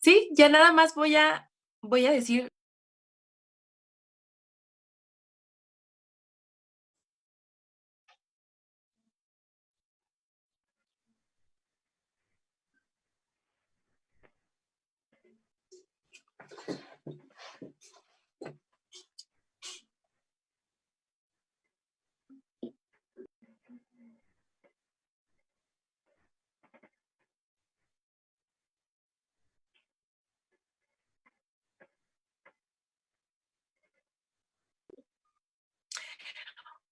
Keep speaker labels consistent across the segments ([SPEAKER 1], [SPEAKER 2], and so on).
[SPEAKER 1] Sí, ya nada más voy a decir.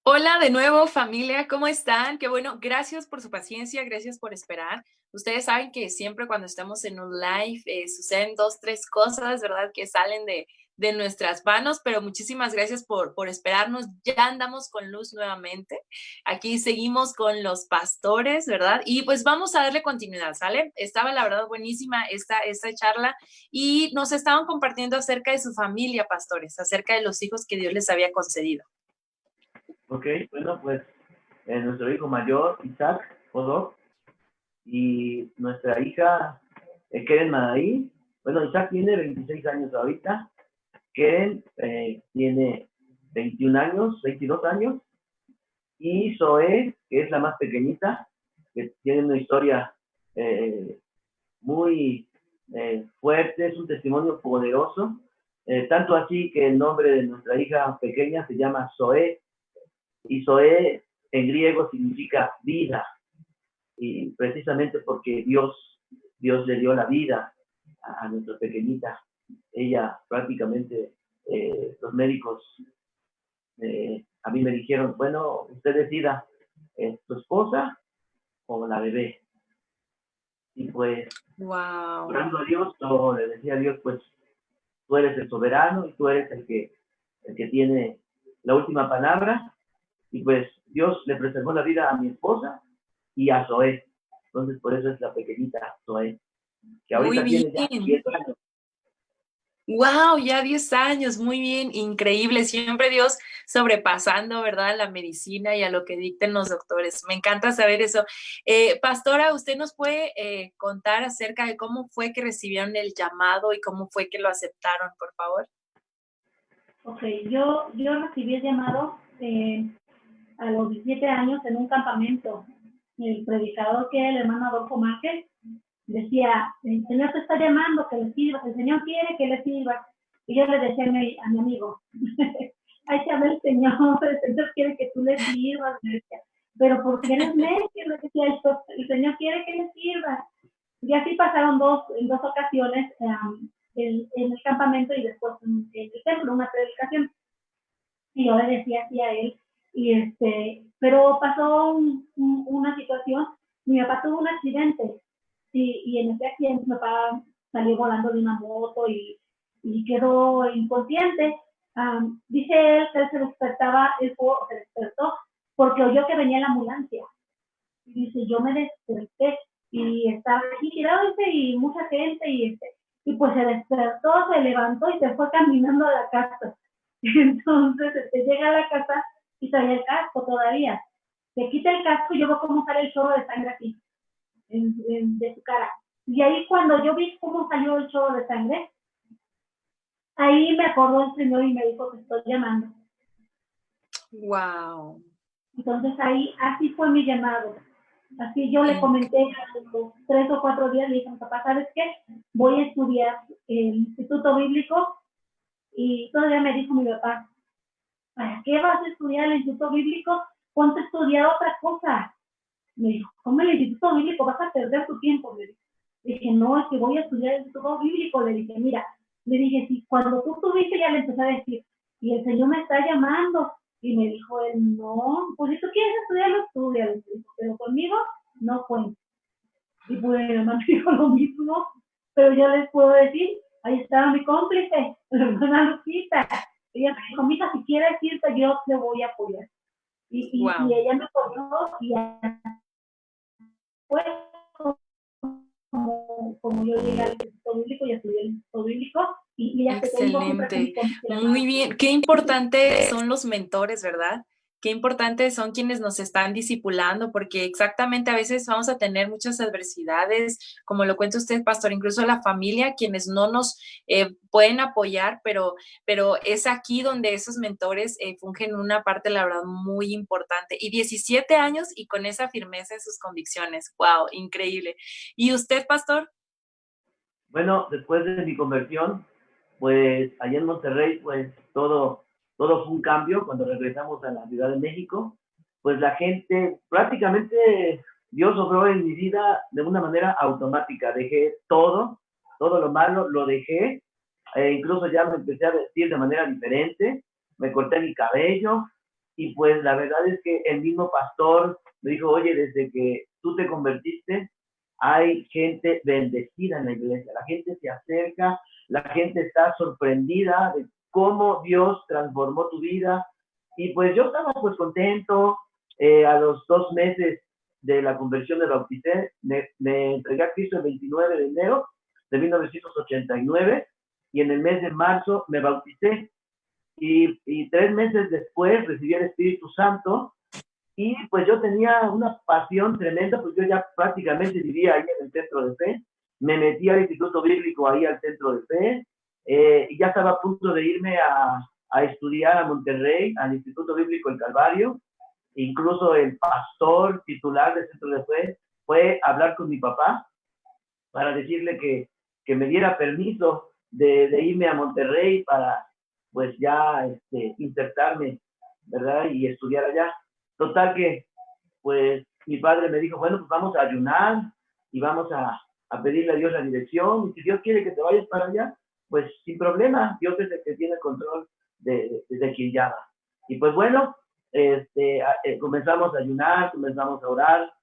[SPEAKER 1] Hola de nuevo, familia, ¿cómo están? Qué bueno, gracias por su paciencia, gracias por esperar. Ustedes saben que siempre cuando estamos en un live suceden 2, 3 cosas, ¿verdad? Que salen de nuestras manos, pero muchísimas gracias por esperarnos. Ya andamos con luz nuevamente. Aquí seguimos con los pastores, ¿verdad? Y pues vamos a darle continuidad, ¿sale? Estaba la verdad buenísima esta charla y nos estaban compartiendo acerca de su familia, pastores, acerca de los hijos que Dios les había concedido.
[SPEAKER 2] Ok, bueno, pues nuestro hijo mayor, Isaac Odor, y nuestra hija Keren Madaí. Bueno, Isaac tiene 26 años ahorita, Keren tiene 21 años, 22 años, y Zoe, que es la más pequeñita, que tiene una historia eh, muy fuerte, es un testimonio poderoso, tanto así que el nombre de nuestra hija pequeña se llama Zoe, y Zoe en griego significa vida, y precisamente porque Dios le dio la vida a nuestra pequeñita. Ella prácticamente, los médicos a mí me dijeron, bueno, usted decida, tu esposa o la bebé. Y pues,
[SPEAKER 1] Wow.
[SPEAKER 2] orando a Dios, yo le decía a Dios, pues tú eres el soberano y tú eres el que tiene la última palabra. Y pues Dios le preservó la vida a mi esposa y a Zoé. Entonces, por eso es la pequeñita Zoé, que
[SPEAKER 1] Muy
[SPEAKER 2] ahorita tiene ya
[SPEAKER 1] bien.
[SPEAKER 2] 10 años.
[SPEAKER 1] Wow, ya 10 años, muy bien, increíble. Siempre Dios sobrepasando, ¿verdad? La medicina y a lo que dicten los doctores. Me encanta saber eso. Pastora, ¿usted nos puede contar acerca de cómo fue que recibieron el llamado y cómo fue que lo aceptaron, por favor?
[SPEAKER 3] Ok, yo recibí el llamado a los 17 años en un campamento. El predicador, que era el hermano Adolfo Márquez, decía, el Señor te está llamando, que le sirvas, el Señor quiere que le sirvas. Y yo le decía a mi amigo, ay, te habla el Señor quiere que tú le sirvas, le decía, pero porque eres necio, le decía, el Señor quiere que le sirvas. Y así pasaron en dos ocasiones en el campamento y después en el templo, una predicación. Y yo le decía así a él, pero pasó una situación, mi papá tuvo un accidente, y en ese accidente mi papá salió volando de una moto y quedó inconsciente. Dice él que él se despertaba, se despertó porque oyó que venía la ambulancia. Y dice, yo me desperté y estaba aquí tirado, y mucha gente, y pues se despertó, se levantó y se fue caminando a la casa. Entonces llega a la casa y traía el casco todavía. Se quita el casco y yo veo cómo sale el chorro de sangre aquí, de su cara. Y ahí cuando yo vi cómo salió el chorro de sangre, ahí me acordó el Señor y me dijo que estoy llamando.
[SPEAKER 1] Wow.
[SPEAKER 3] Entonces ahí, así fue mi llamado. Así yo le comenté a los 3 o 4 días, le dije, papá, ¿sabes qué? Voy a estudiar el Instituto Bíblico, y todavía me dijo mi papá, ¿para qué vas a estudiar el Instituto Bíblico? Ponte a estudiar otra cosa. Me dijo, ¿cómo el Instituto Bíblico? Vas a perder tu tiempo. Le dije, no, es que voy a estudiar el Instituto Bíblico. Le dije, mira, le dije, si cuando tú estuviste, ya le empecé a decir, y el Señor me está llamando. Y me dijo él, no, pues si tú quieres estudiarlo, estudia. Le dije, pero conmigo no cuenta. Y pues mi hermano dijo lo mismo, pero yo les puedo decir, ahí estaba mi cómplice, la hermana Lucita. Ella me dijo, mija, si quieres irte, yo te voy a apoyar. Y
[SPEAKER 1] Wow.
[SPEAKER 3] ella me apoyó, y fue como yo llegué al Instituto Bíblico y estudié el Instituto Bíblico, y ella se dijo siempre que mi
[SPEAKER 1] Excelente.
[SPEAKER 3] cómplice era
[SPEAKER 1] Muy
[SPEAKER 3] más.
[SPEAKER 1] bien. Qué importante son los mentores, ¿verdad? qué importantes son quienes nos están discipulando, porque exactamente a veces vamos a tener muchas adversidades, como lo cuenta usted, pastor, incluso la familia, quienes no nos pueden apoyar, pero es aquí donde esos mentores fungen una parte, la verdad, muy importante. Y 17 años y con esa firmeza en sus convicciones. ¡Wow! Increíble. ¿Y usted, pastor?
[SPEAKER 2] Bueno, después de mi conversión, pues allá en Monterrey, pues todo fue un cambio cuando regresamos a la Ciudad de México. Pues la gente, prácticamente Dios obró en mi vida de una manera automática. Dejé todo lo malo lo dejé. Incluso ya me empecé a vestir de manera diferente, me corté mi cabello y pues la verdad es que el mismo pastor me dijo, oye, desde que tú te convertiste, hay gente bendecida en la iglesia, la gente se acerca, la gente está sorprendida de cómo Dios transformó tu vida. Y pues yo estaba pues contento. A los 2 meses de la conversión me bauticé, me entregué a Cristo el 29 de enero de 1989 y en el mes de marzo me bauticé. Y 3 meses después recibí el Espíritu Santo y pues yo tenía una pasión tremenda, pues yo ya prácticamente vivía ahí en el centro de fe, me metí al instituto bíblico ahí al centro de fe, y ya estaba a punto de irme a estudiar a Monterrey, al Instituto Bíblico El Calvario. Incluso el pastor titular del centro de fe fue a hablar con mi papá para decirle que me diera permiso de irme a Monterrey para pues ya insertarme, ¿verdad? Y estudiar allá. Total que pues mi padre me dijo, bueno, pues vamos a ayunar y vamos a pedirle a Dios la dirección, y si Dios quiere que te vayas para allá, pues sin problema, Dios es el que tiene control de quien llama. Y pues bueno, comenzamos a ayunar, comenzamos a orar,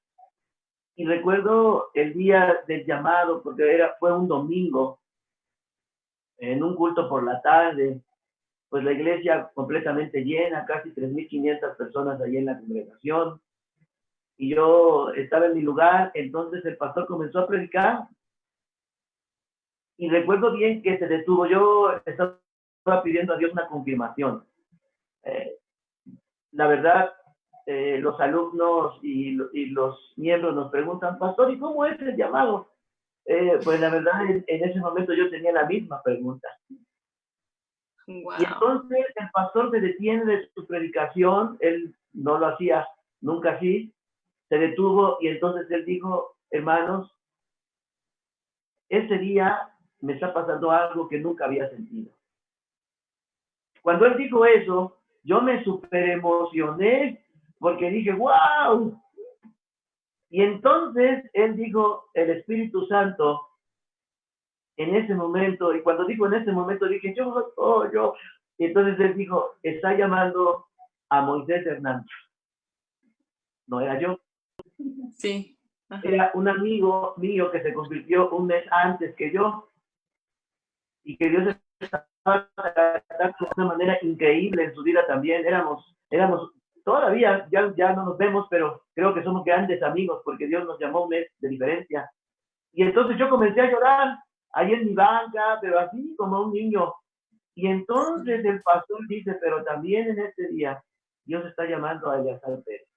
[SPEAKER 2] y recuerdo el día del llamado, porque fue un domingo, en un culto por la tarde, pues la iglesia completamente llena, casi 3.500 personas allí en la congregación, y yo estaba en mi lugar. Entonces el pastor comenzó a predicar, y recuerdo bien que se detuvo. Yo estaba pidiendo a Dios una confirmación. Eh, la verdad, los alumnos y los miembros nos preguntan, pastor, ¿y cómo es el llamado? Pues la verdad, en ese momento yo tenía la misma pregunta.
[SPEAKER 1] Wow.
[SPEAKER 2] Y entonces el pastor se detiene de su predicación, él no lo hacía nunca así, se detuvo y entonces él dijo, hermanos, ese día me está pasando algo que nunca había sentido. Cuando él dijo eso, yo me super emocioné porque dije, wow. Y entonces él dijo, el Espíritu Santo, en ese momento, y cuando dijo en ese momento, dije, yo. Y entonces él dijo, está llamando a Moisés Hernández. No era yo.
[SPEAKER 1] Sí. Ajá.
[SPEAKER 2] Era un amigo mío que se convirtió un mes antes que yo, y que Dios estaba tratando de una manera increíble en su vida también. Éramos todavía, ya no nos vemos, pero creo que somos grandes amigos porque Dios nos llamó un mes de diferencia. Y entonces yo comencé a llorar ahí en mi banca, pero así como un niño. Y entonces el pastor dice, pero también en este día Dios está llamando a Eleazar Pérez.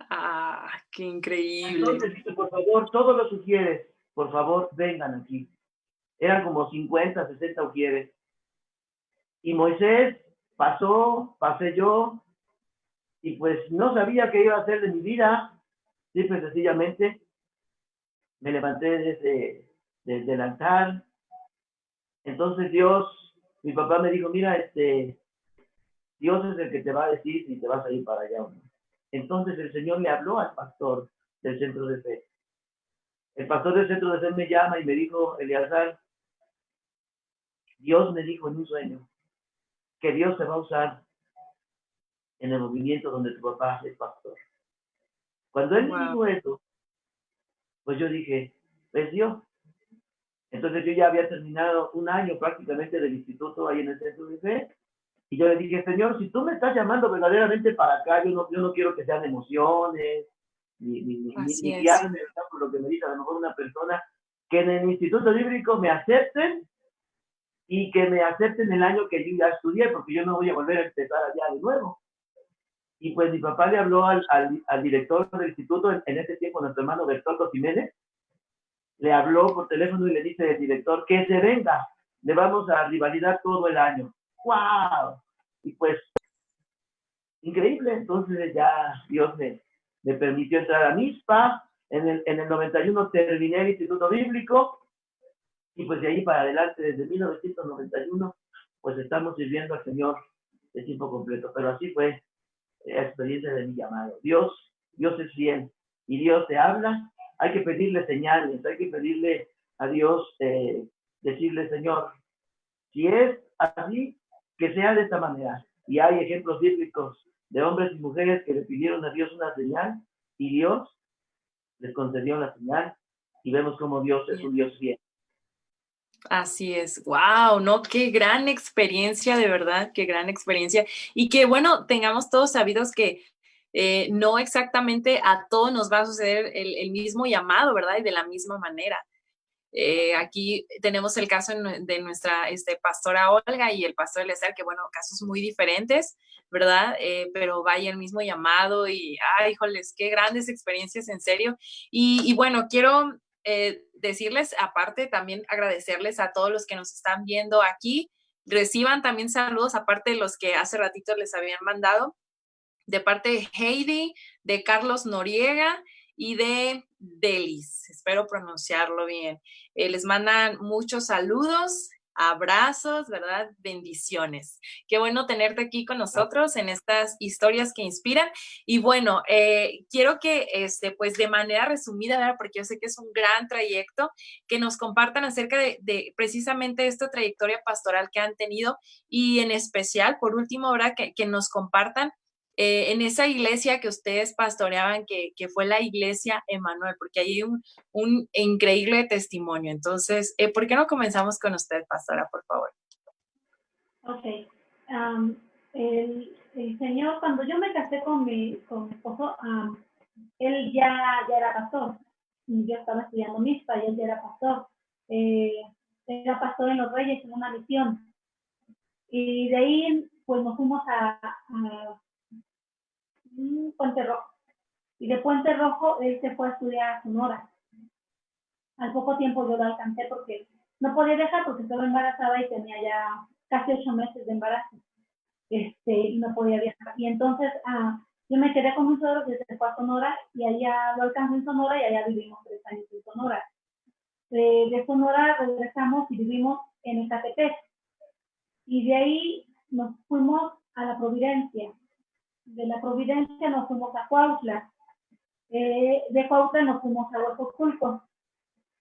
[SPEAKER 1] Ah, qué increíble.
[SPEAKER 2] Entonces dice, por favor, todos los ujieres, por favor, vengan aquí. Eran como 50, 60 ujieres. Y Moisés pasé yo, y pues no sabía qué iba a hacer de mi vida. Simple sencillamente me levanté desde el altar. Entonces mi papá me dijo, mira, Dios es el que te va a decir si te vas a ir para allá o no. Entonces el Señor le habló al pastor del centro de fe. El pastor del centro de fe me llama y me dijo, Eleazar, Dios me dijo en un sueño que Dios se va a usar en el movimiento donde tu papá es pastor. Cuando él me dijo eso, pues yo dije, es Dios. Entonces yo ya había terminado un año prácticamente del instituto ahí en el centro de fe, y yo le dije, Señor, si tú me estás llamando verdaderamente para acá, yo no quiero que sean emociones, ni guiarme por lo que me dice a lo mejor una persona, que en el instituto bíblico me acepten, y que me acepten el año que yo ya estudié, porque yo no voy a volver a empezar allá de nuevo. Y pues mi papá le habló al director del instituto, en ese tiempo nuestro hermano Bertoldo Jiménez, le habló por teléfono y le dice el director que se venga, le vamos a rivalidad todo el año. ¡Wow! Y pues, increíble, entonces ya Dios me permitió entrar a MISPA, en el 91 terminé el Instituto Bíblico, y pues de ahí para adelante, desde 1991, pues estamos sirviendo al Señor de tiempo completo. Pero así fue la experiencia de mi llamado. Dios es fiel y Dios te habla. Hay que pedirle señales, hay que pedirle a Dios, decirle, Señor, si es así, que sea de esta manera. Y hay ejemplos bíblicos de hombres y mujeres que le pidieron a Dios una señal y Dios les concedió la señal y vemos cómo Dios es un Dios fiel.
[SPEAKER 1] Así es, wow, ¿no? Qué gran experiencia, de verdad, qué gran experiencia. Y que, bueno, tengamos todos sabidos que no exactamente a todos nos va a suceder el mismo llamado, ¿verdad? Y de la misma manera. Aquí tenemos el caso de nuestra pastora Olga y el pastor Eleazar, que bueno, casos muy diferentes, ¿verdad? Pero vaya el mismo llamado y, ay, híjoles, qué grandes experiencias, en serio. Y bueno, quiero decirles, aparte, también agradecerles a todos los que nos están viendo aquí. Reciban también saludos, aparte de los que hace ratito les habían mandado, de parte de Heidi, de Carlos Noriega y de Delis. Espero pronunciarlo bien. Les mandan muchos saludos, abrazos, ¿verdad? Bendiciones. Qué bueno tenerte aquí con nosotros en estas historias que inspiran. Y bueno, quiero que, pues de manera resumida, ¿verdad? Porque yo sé que es un gran trayecto, que nos compartan acerca de precisamente esta trayectoria pastoral que han tenido y en especial, por último, ¿verdad? Que nos compartan en esa iglesia que ustedes pastoreaban, que fue la iglesia Emanuel, porque hay un increíble testimonio. Entonces, ¿por qué no comenzamos con usted, pastora, por favor?
[SPEAKER 3] Ok. El señor, cuando yo me casé con mi esposo, él ya era pastor. Yo estaba estudiando MISPA y él ya era pastor. Era pastor en Los Reyes, en una misión. Y de ahí, pues nos fuimos a Puente Rojo. Y de Puente Rojo, él se fue a estudiar a Sonora. Al poco tiempo yo lo alcancé porque no podía dejar porque estaba embarazada y tenía ya casi 8 meses de embarazo. Y no podía viajar. Y entonces yo me quedé con un suegro que se fue a Sonora y allá lo alcancé en Sonora y allá vivimos 3 años en Sonora. De Sonora regresamos y vivimos en Ecatepec. Y de ahí nos fuimos a la Providencia. De la Providencia nos fuimos a Cuautla. De Cuautla nos fuimos a Huejotculco.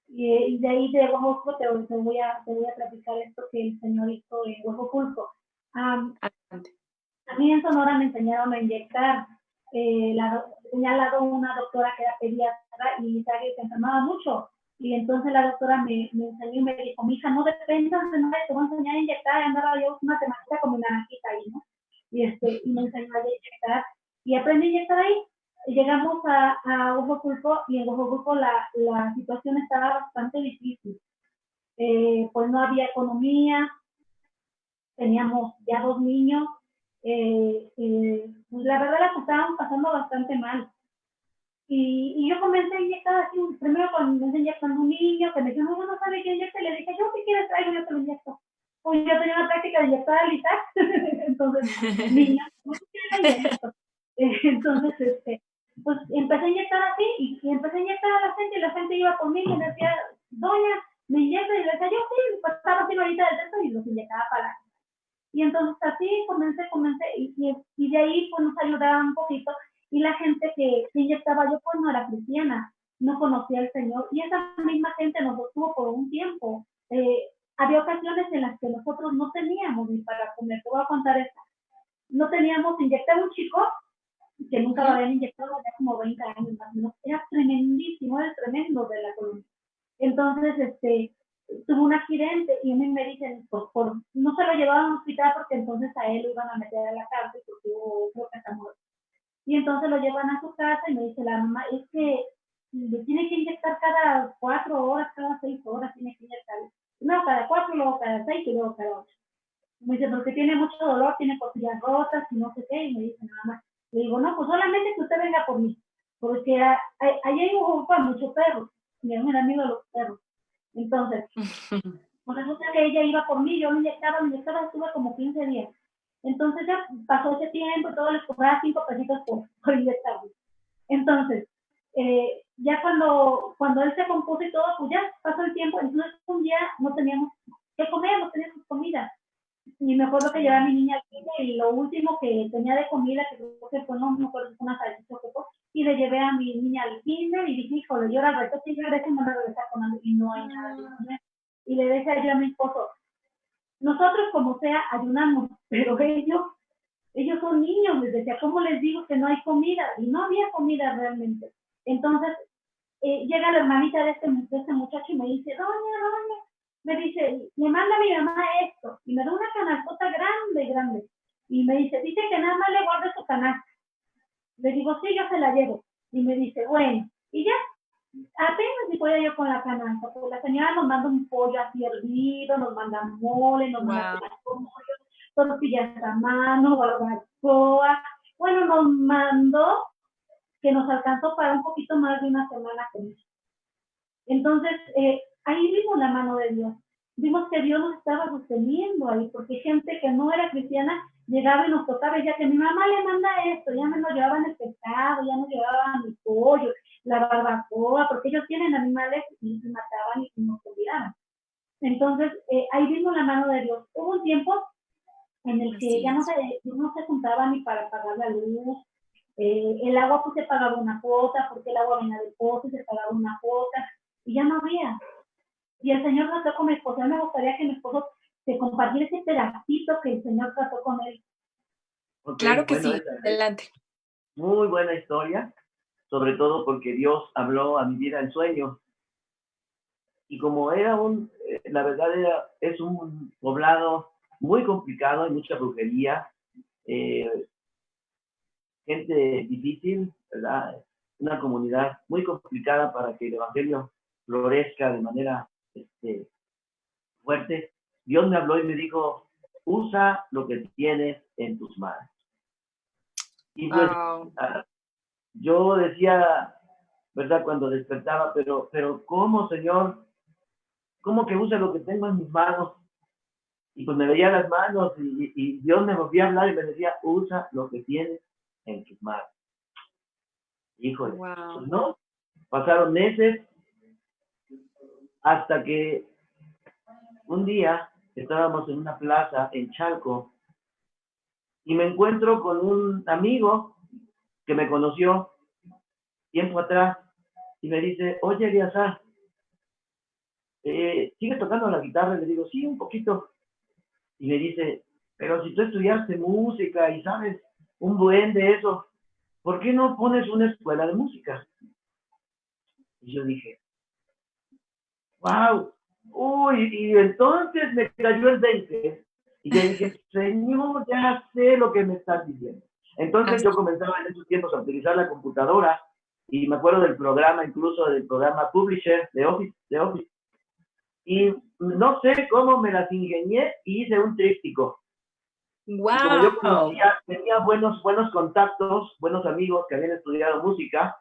[SPEAKER 3] Y de ahí de Huejotculco te voy a platicar esto que el Señor hizo en Huejotculco. A mí en Sonora me enseñaron a inyectar. Tenía al lado una doctora que era pediatra y se enfermaba mucho. Y entonces la doctora me enseñó y me dijo, mija, no dependas de nada, te voy a enseñar a inyectar. Y andaba yo una temática con mi naranjita ahí, ¿no? Y me enseñó a inyectar. Y aprendí a inyectar ahí. Y llegamos a Huejotculco y en Huejotculco la situación estaba bastante difícil. Pues no había economía, teníamos ya 2 niños. Pues la verdad la estábamos pasando bastante mal. Y yo comencé a inyectar así, primero comencé inyectando un niño que me dijo, no sabe qué inyecta, le dije, yo si quieres traigo, yo te lo inyecto. Pues yo tenía una práctica de inyectar al Isaac, entonces, niña, no quiero inyecto. Entonces, pues empecé a inyectar así, y empecé a inyectar a la gente, y la gente iba conmigo y me decía, doña, me inyecta, y le decía, yo sí, pasaba así ahorita del texto y los inyectaba para. Y entonces así comencé, y de ahí pues nos ayudaba un poquito. Y la gente que inyectaba yo pues no era cristiana, no conocía al Señor. Y esa misma gente nos sostuvo por un tiempo. Había ocasiones en las que nosotros no teníamos ni para comer. Te voy a contar esta. No teníamos, inyectar un chico que nunca lo habían inyectado ya como 20 años más o menos. Era tremendísimo, era tremendo de la colonia. Entonces, tuvo un accidente y a mí me dicen, pues no se lo llevaban a un hospital porque entonces a él lo iban a meter a la cárcel porque creo que está muerto. Y entonces lo llevan a su casa y me dice la mamá, es que le tiene que inyectar cada 4 horas, cada 6 horas tiene que inyectar. No, cada 4, luego cada 6 y luego cada 8. Me dice, porque tiene mucho dolor, tiene costillas rotas y no sé qué, y me dice nada más. Le digo, no, pues solamente que usted venga por mí, porque allá hay un grupo de muchos perros, mi hermano era amigo de los perros. Entonces, pues resulta que ella iba por mí, yo me inyectaba, estuve como 15 días. Entonces ya pasó ese tiempo, todo les cobraba 5 pesitos por inyectarme. Entonces, ya cuando él se compuso y todo, pues ya pasó el tiempo, entonces un día no teníamos que comer, no teníamos comida. Y me acuerdo que llevé a mi niña al cine y lo último que tenía de comida, que creo que fue, no me acuerdo, una salchicha o qué fue, y le llevé a mi niña al cine y dije, híjole, yo al resto sí regreso y me voy a regresar con hambre y no hay nada de comer. Y le dije yo a mi esposo, nosotros como sea ayunamos, pero ellos son niños, les decía, ¿cómo les digo que no hay comida? Y no había comida realmente. Entonces, llega la hermanita de este muchacho y me dice, doña, me dice, le manda a mi mamá esto, y me da una canastota grande, y me dice que nada más le guarde su canasta. Le digo, sí, yo se la llevo. Y me dice, bueno, y ya, apenas si podía yo con la canasta, porque la señora nos manda un pollo así hervido, nos manda mole, nos manda tortillas a mano, barbacoa. Bueno, nos mandó que nos alcanzó para un poquito más de una semana con eso. Entonces, ahí vimos la mano de Dios. Vimos que Dios nos estaba sosteniendo ahí, porque gente que no era cristiana llegaba y nos tocaba y ya que mi mamá le manda esto, ya nos llevaban el pescado, ya nos llevaban el pollo, la barbacoa, porque ellos tienen animales y mataban y nos olvidaban. Entonces, ahí vimos la mano de Dios. Hubo un tiempo en el que ya no se juntaba ni para pagar la luz, el agua pues se pagaba una cuota, porque el agua venía del pozo y se pagaba una cuota, y ya no había. Y el Señor trató con mi esposo. A mí me gustaría que mi esposo te compartiera ese pedacito que el Señor trató con él.
[SPEAKER 2] Okay,
[SPEAKER 1] Claro que
[SPEAKER 2] bueno,
[SPEAKER 1] sí, adelante.
[SPEAKER 2] Muy buena historia, sobre todo porque Dios habló a mi vida en sueños. Y como la verdad es un poblado muy complicado, hay mucha brujería, gente difícil, ¿verdad? Una comunidad muy complicada para que el evangelio florezca de manera fuerte. Dios me habló y me dijo, usa lo que tienes en tus manos. Y pues yo decía, ¿verdad? Cuando despertaba, pero ¿cómo, Señor? ¿Cómo que usa lo que tengo en mis manos? Y pues me veía las manos y Dios me volvía a hablar y me decía, usa lo que tienes en tus manos. Híjole, pues no, pasaron meses hasta que un día estábamos en una plaza en Chalco y me encuentro con un amigo que me conoció tiempo atrás y me dice, oye, Eliazar, ¿sigues tocando la guitarra? Y le digo, sí, un poquito. Y me dice, pero si tú estudiaste música y sabes un buen de eso, ¿por qué no pones una escuela de música? Y yo dije, wow, uy, y entonces me cayó el 20 y yo dije, Señor, ya sé lo que me estás diciendo. Entonces yo comenzaba en esos tiempos a utilizar la computadora y me acuerdo del programa, incluso del programa Publisher de Office. Y no sé cómo me las ingenié y hice un tríptico.
[SPEAKER 1] Wow.
[SPEAKER 2] Y como yo tenía buenos contactos, buenos amigos que habían estudiado música,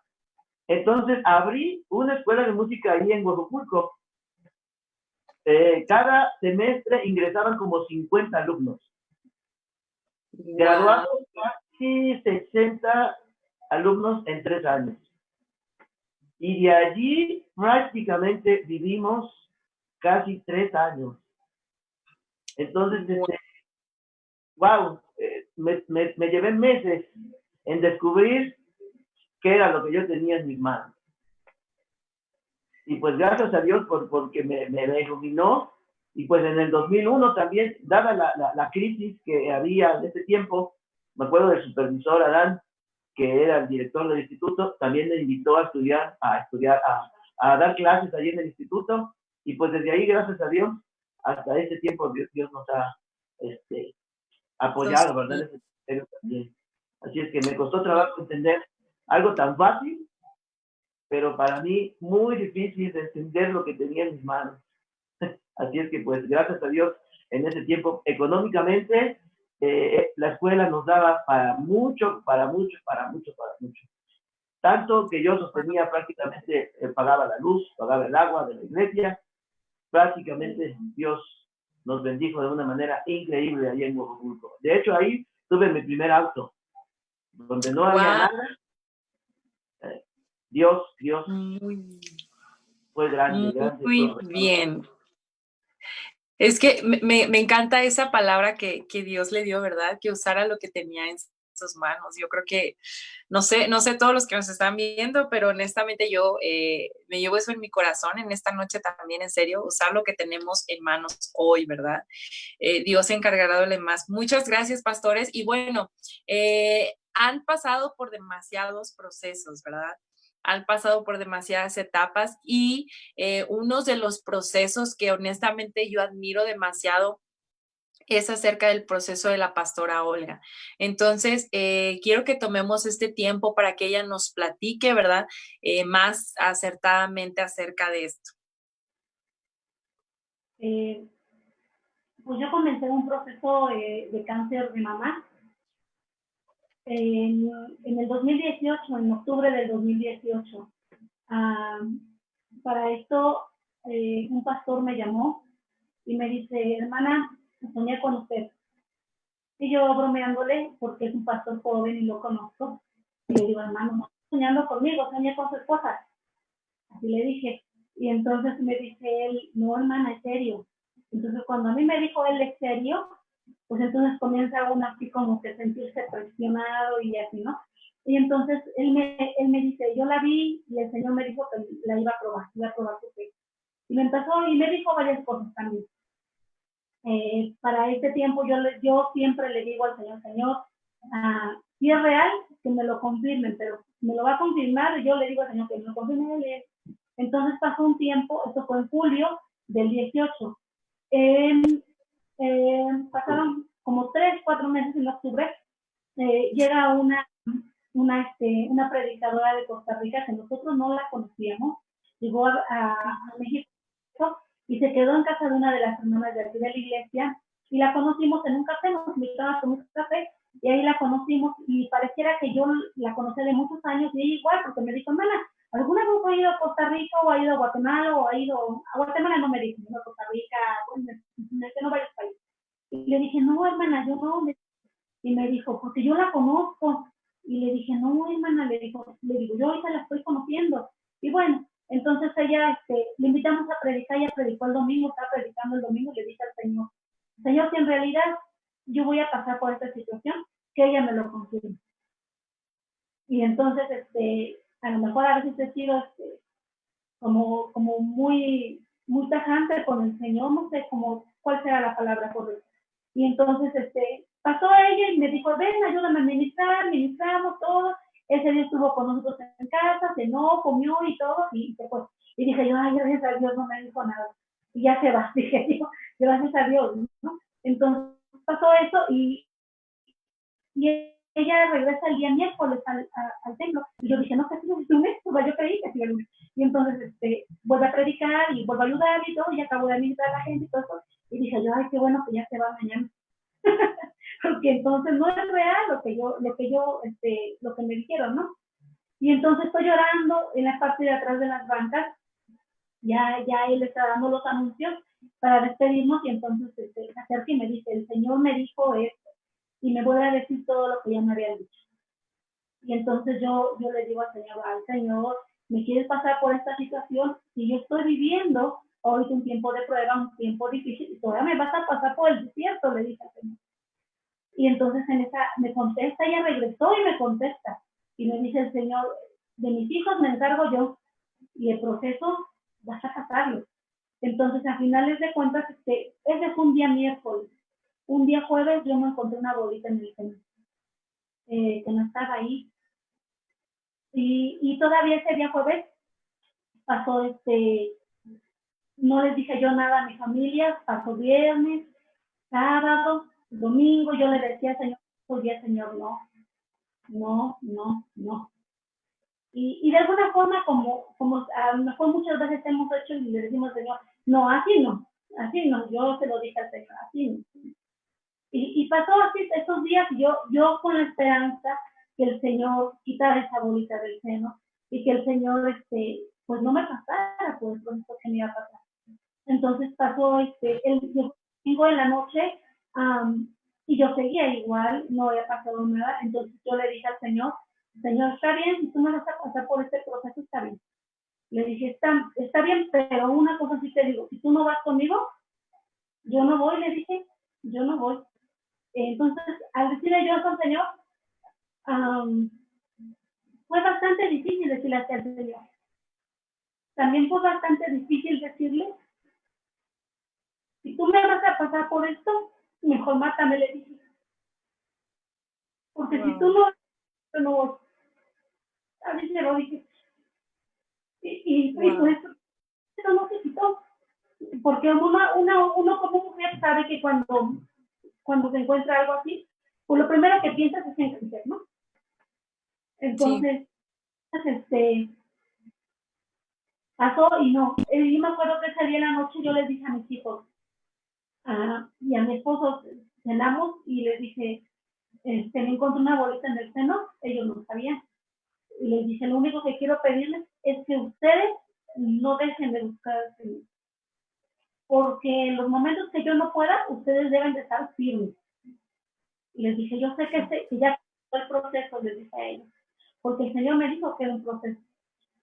[SPEAKER 2] entonces abrí una escuela de música ahí en Huejotzinco. Cada semestre ingresaban como 50 alumnos. Wow. Graduados casi 60 alumnos en 3 años. Y de allí prácticamente vivimos casi 3 años. Entonces, wow, me llevé meses en descubrir qué era lo que yo tenía en mis manos. Y pues gracias a Dios porque me iluminó. Y pues en el 2001 también, dada la crisis que había en ese tiempo, me acuerdo del supervisor Adán, que era el director del instituto, también me invitó a dar clases allí en el instituto. Y pues desde ahí, gracias a Dios, hasta ese tiempo Dios nos ha apoyado, ¿verdad? Ese también. Así es que me costó trabajo entender algo tan fácil, pero para mí muy difícil de entender lo que tenía en mis manos. Así es que pues gracias a Dios en ese tiempo económicamente la escuela nos daba para mucho, para mucho, para mucho, para mucho. Tanto que yo sostenía prácticamente, pagaba la luz, pagaba el agua de la iglesia, prácticamente Dios nos bendijo de una manera increíble allá en Huejotzinco. De hecho, ahí tuve mi primer auto, donde no había nada. Dios
[SPEAKER 1] Muy,
[SPEAKER 2] fue grande, grande.
[SPEAKER 1] muy bien. Es que me encanta esa palabra que Dios le dio, ¿verdad? Que usara lo que tenía en sus manos. Yo creo que, no sé todos los que nos están viendo, pero honestamente yo me llevo eso en mi corazón en esta noche también, en serio, usar lo que tenemos en manos hoy, ¿verdad? Dios se encargará de lo demás. Muchas gracias, pastores. Y bueno, han pasado por demasiados procesos, ¿verdad? Han pasado por demasiadas etapas y uno de los procesos que honestamente yo admiro demasiado es acerca del proceso de la pastora Olga. Entonces, quiero que tomemos este tiempo para que ella nos platique, ¿verdad? Más acertadamente acerca de esto.
[SPEAKER 3] Pues yo comencé un proceso de cáncer de mama en el 2018, en octubre del 2018. Para esto, un pastor me llamó y me dice, hermana, soñé con usted. Y yo bromeándole, porque es un pastor joven y lo conozco, y le digo, hermano, no estoy soñando conmigo, soñé con su esposa. Así le dije. Y entonces me dice él, no, hermana, es serio. Entonces cuando a mí me dijo él, es serio, pues entonces comienza uno así como que sentirse presionado y así, ¿no? Y entonces él me dice, yo la vi y el Señor me dijo que la iba a probar su fe. Y me empezó y me dijo varias cosas también. Para este tiempo yo siempre le digo al Señor, si es real, que me lo confirmen, pero me lo va a confirmar, y yo le digo al Señor que me lo confirme. Entonces pasó un tiempo, esto fue en julio del 18. Pasaron como 3-4 meses en octubre, llega una predicadora de Costa Rica que nosotros no la conocíamos, llegó a México y se quedó en casa de una de las hermanas de aquí de la iglesia y la conocimos en un café, nos invitaron a tomar un café y ahí la conocimos y pareciera que yo la conocí de muchos años y ella igual, porque me dijo, hermana, ¿alguna vez ha ido a Costa Rica o ha ido a Guatemala o ha ido a Guatemala? No me dijo, no, Costa Rica, bueno, no varios países. Y le dije, no, hermana, yo no. Y me dijo, porque yo la conozco. Y le dije, no, hermana, le digo, yo ahorita la estoy conociendo. Y bueno, entonces ella, le invitamos a predicar, ella predicó el domingo, estaba predicando el domingo, y le dije al Señor, si en realidad yo voy a pasar por esta situación, que ella me lo confirme. Y entonces, a lo mejor a veces he sido, como muy, muy tajante con el Señor, no sé cuál será la palabra correcta. Y entonces, pasó a ella y me dijo, ven, ayúdame a ministrar, ministramos todo. Ese día estuvo con nosotros en casa, cenó, comió y todo, y se fue. Y dije yo, ay, gracias a Dios no me dijo nada. Y ya se va, dije yo, gracias a Dios, ¿no? Entonces pasó eso y ella regresa el día miércoles al templo. Y yo dije, no, que sí, es lunes, pues yo creí que sí, el lunes. Y entonces vuelve a predicar y vuelve a ayudar y todo, y acabo de administrar a la gente y todo eso. Y dije yo, ay, qué bueno que ya se va mañana. Porque entonces no es real lo que me dijeron, ¿no? Y entonces estoy llorando en la parte de atrás de las bancas, ya él está dando los anuncios para despedirnos y entonces se acerca y me dice, el Señor me dijo esto y me vuelve a decir todo lo que ya me había dicho. Y entonces yo le digo al Señor, ¿me quieres pasar por esta situación? Si yo estoy viviendo hoy un tiempo de prueba, un tiempo difícil, y todavía me vas a pasar por el desierto, le dije al Señor. Y entonces en esa me contesta, ella regresó y me contesta. Y me dice el Señor, de mis hijos me encargo yo, y el proceso vas a casarlos. Entonces, a finales de cuentas, ese fue un día miércoles. Un día jueves yo me encontré una bolita en el seno, que no estaba ahí. Y todavía ese día jueves pasó, no les dije yo nada a mi familia, pasó viernes, sábado, domingo, yo le decía al Señor, hoy día, Señor, no. Y de alguna forma, como a lo mejor muchas veces hemos hecho y le decimos al Señor, no, así no, yo se lo dije al Señor, así no. Y pasó así estos días, y yo con la esperanza que el Señor quitara esa bolita del seno y que el Señor, pues no me pasara por esto que me iba a pasar. Entonces pasó, el domingo en la noche, y yo seguía igual, no había pasado nada. Entonces yo le dije al Señor, Señor, está bien, si tú me vas a pasar por este proceso, está bien. Le dije, está bien, pero una cosa sí te digo, si tú no vas conmigo, yo no voy, le dije, yo no voy. Entonces, al decirle yo al Señor, fue bastante difícil decirle al Señor. También fue bastante difícil decirle, si tú me vas a pasar por esto, mejor mátame, le dije. Porque si tú no, yo no voy. Así se lo dije. Y por eso no se quitó. Porque uno como mujer sabe que cuando se encuentra algo así, pues lo primero que piensas es en crecer, ¿no? Entonces, pasó y no. Yo me acuerdo que ese día en la noche yo les dije a mis hijos y a mi esposo, cenamos y les dije, me encontré una bolita en el seno, ellos no sabían. Y les dije, lo único que quiero pedirles es que ustedes no dejen de buscar al Señor. Porque en los momentos que yo no pueda, ustedes deben de estar firmes. Y les dije, yo sé que ya fue el proceso, les dije a ellos. Porque el Señor me dijo que era un proceso.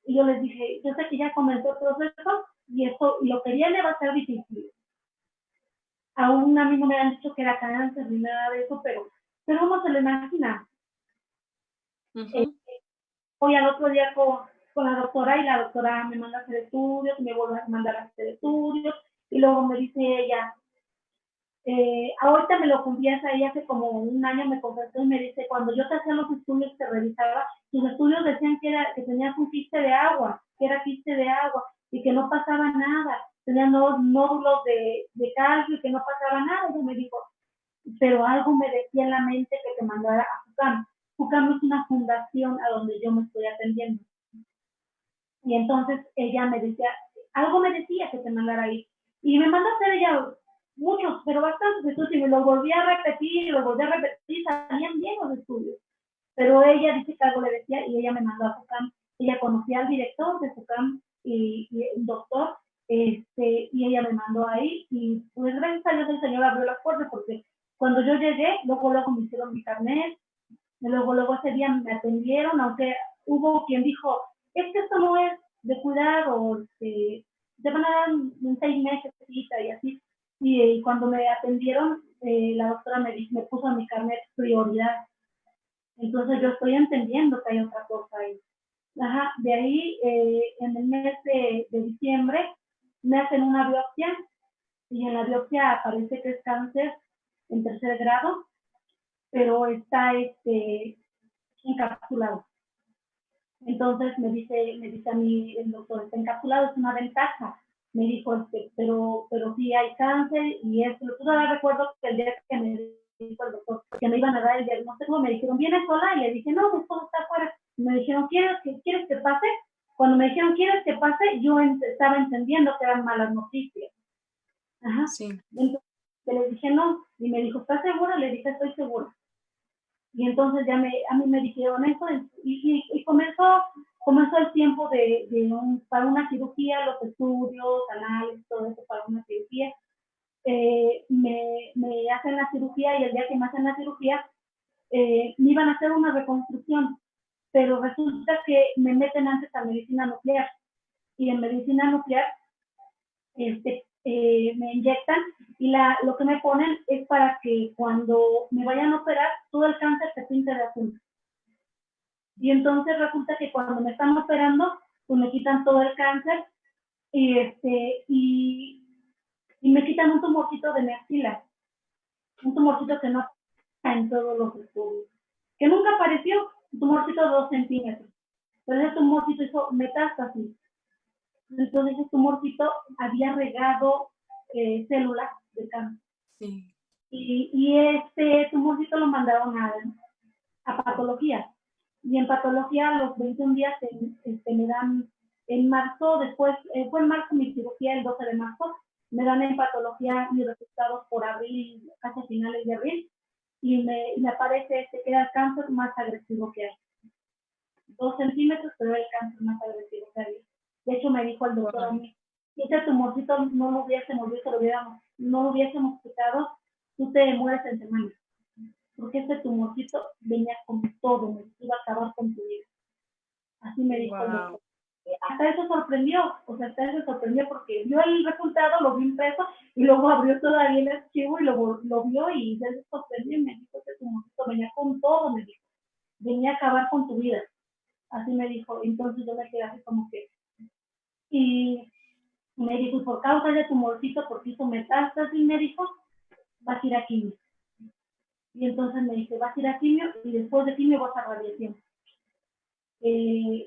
[SPEAKER 3] Y yo les dije, yo sé que ya comenzó el proceso y lo que viene va a ser difícil. Aún a mí no me han dicho que era cáncer ni nada de eso, pero uno se lo imagina. Hoy al otro día con la doctora y la doctora me manda a hacer estudios, me vuelve a mandar a hacer estudios y luego me dice ella, ahorita me lo confiesa ella, hace como un año me confesó y me dice, cuando yo te hacía los estudios, te revisaba, tus estudios decían que tenías un quiste de agua, que era quiste de agua y que no pasaba nada, tenían nódulos de calcio y que no pasaba nada. Ella me dijo, pero algo me decía en la mente que te mandara a FUCAM. FUCAM es una fundación a donde yo me estoy atendiendo. Y entonces ella me decía, algo me decía que te mandara ahí. Y me mandó a hacer ella muchos, pero bastantes estudios, y me los volví a repetir, salían bien los estudios. Pero ella dice que algo le decía y ella me mandó a FUCAM. Ella conocía al director de FUCAM y un doctor, y ella me mandó ahí. Y pues gracias a Dios el Señor abrió las puertas, porque cuando yo llegué, luego me hicieron mi carnet, luego ese día me atendieron, aunque hubo quien dijo, es que esto no es de cuidado, te van a dar en 6 meses y así. Y cuando me atendieron, la doctora me puso a mi carnet prioridad. Entonces yo estoy entendiendo que hay otra cosa ahí. Ajá, de ahí, en el mes de diciembre, me hacen una biopsia y en la biopsia aparece que es cáncer en 3er grado, pero está encapsulado. Entonces me dice a mí el doctor, está encapsulado, es una ventaja. Me dijo, pero sí hay cáncer y esto. Todavía recuerdo que el día que me dijo el doctor que me iban a dar el diagnóstico, me dijeron, ¿vienes sola? Y le dije, no, mi esposo está afuera. Me dijeron, ¿quieres que pase? Cuando me dijeron, ¿quieres que pase? Yo estaba entendiendo que eran malas noticias. Ajá. Sí. Entonces le dije, no. Y me dijo, ¿estás segura? Le dije, estoy segura. Y entonces a mí me dijeron eso y comenzó el tiempo para una cirugía, los estudios, análisis, todo eso para una cirugía. Me hacen la cirugía y el día que me hacen la cirugía me iban a hacer una reconstrucción, pero resulta que me meten antes a medicina nuclear y en medicina nuclear me inyectan y lo que me ponen es para que cuando me vayan a operar todo el cáncer se pinte de azul. Y entonces resulta que cuando me están operando, pues me quitan todo el cáncer y me quitan un tumorcito de mi axila, un tumorcito que no está en todos los estudios, que nunca apareció, un tumorcito de 2 centímetros, pero ese tumorcito hizo metástasis. Entonces ese tumorcito había regado células de cáncer. Sí. Y este tumorcito lo mandaron a patología. Y en patología a los 21 días me dan en marzo, después fue en marzo mi cirugía, el 12 de marzo, me dan en patología mis resultados por abril, casi a finales de abril, y me aparece que era el cáncer más agresivo que hay. 2 centímetros, pero era el cáncer más agresivo que había. De hecho, me dijo el doctor a mí, si ese tumorcito no lo hubiésemos quitado, tú te mueres en semanas. Porque ese tumorcito venía con todo, me iba a acabar con tu vida. Así me dijo el doctor. Hasta eso sorprendió, porque vio el resultado, lo vio impreso y luego abrió todavía el archivo y lo vio y se sorprendió y me dijo que tu tumorcito venía con todo, me dijo, venía a acabar con tu vida. Así me dijo, entonces yo me quedé así como que, y me dijo, y por causa de tumorcito, porque hizo metástasis, me dijo, vas a ir a quimio. Y entonces me dice, vas a ir a quimio y después de quimio vas a radiación.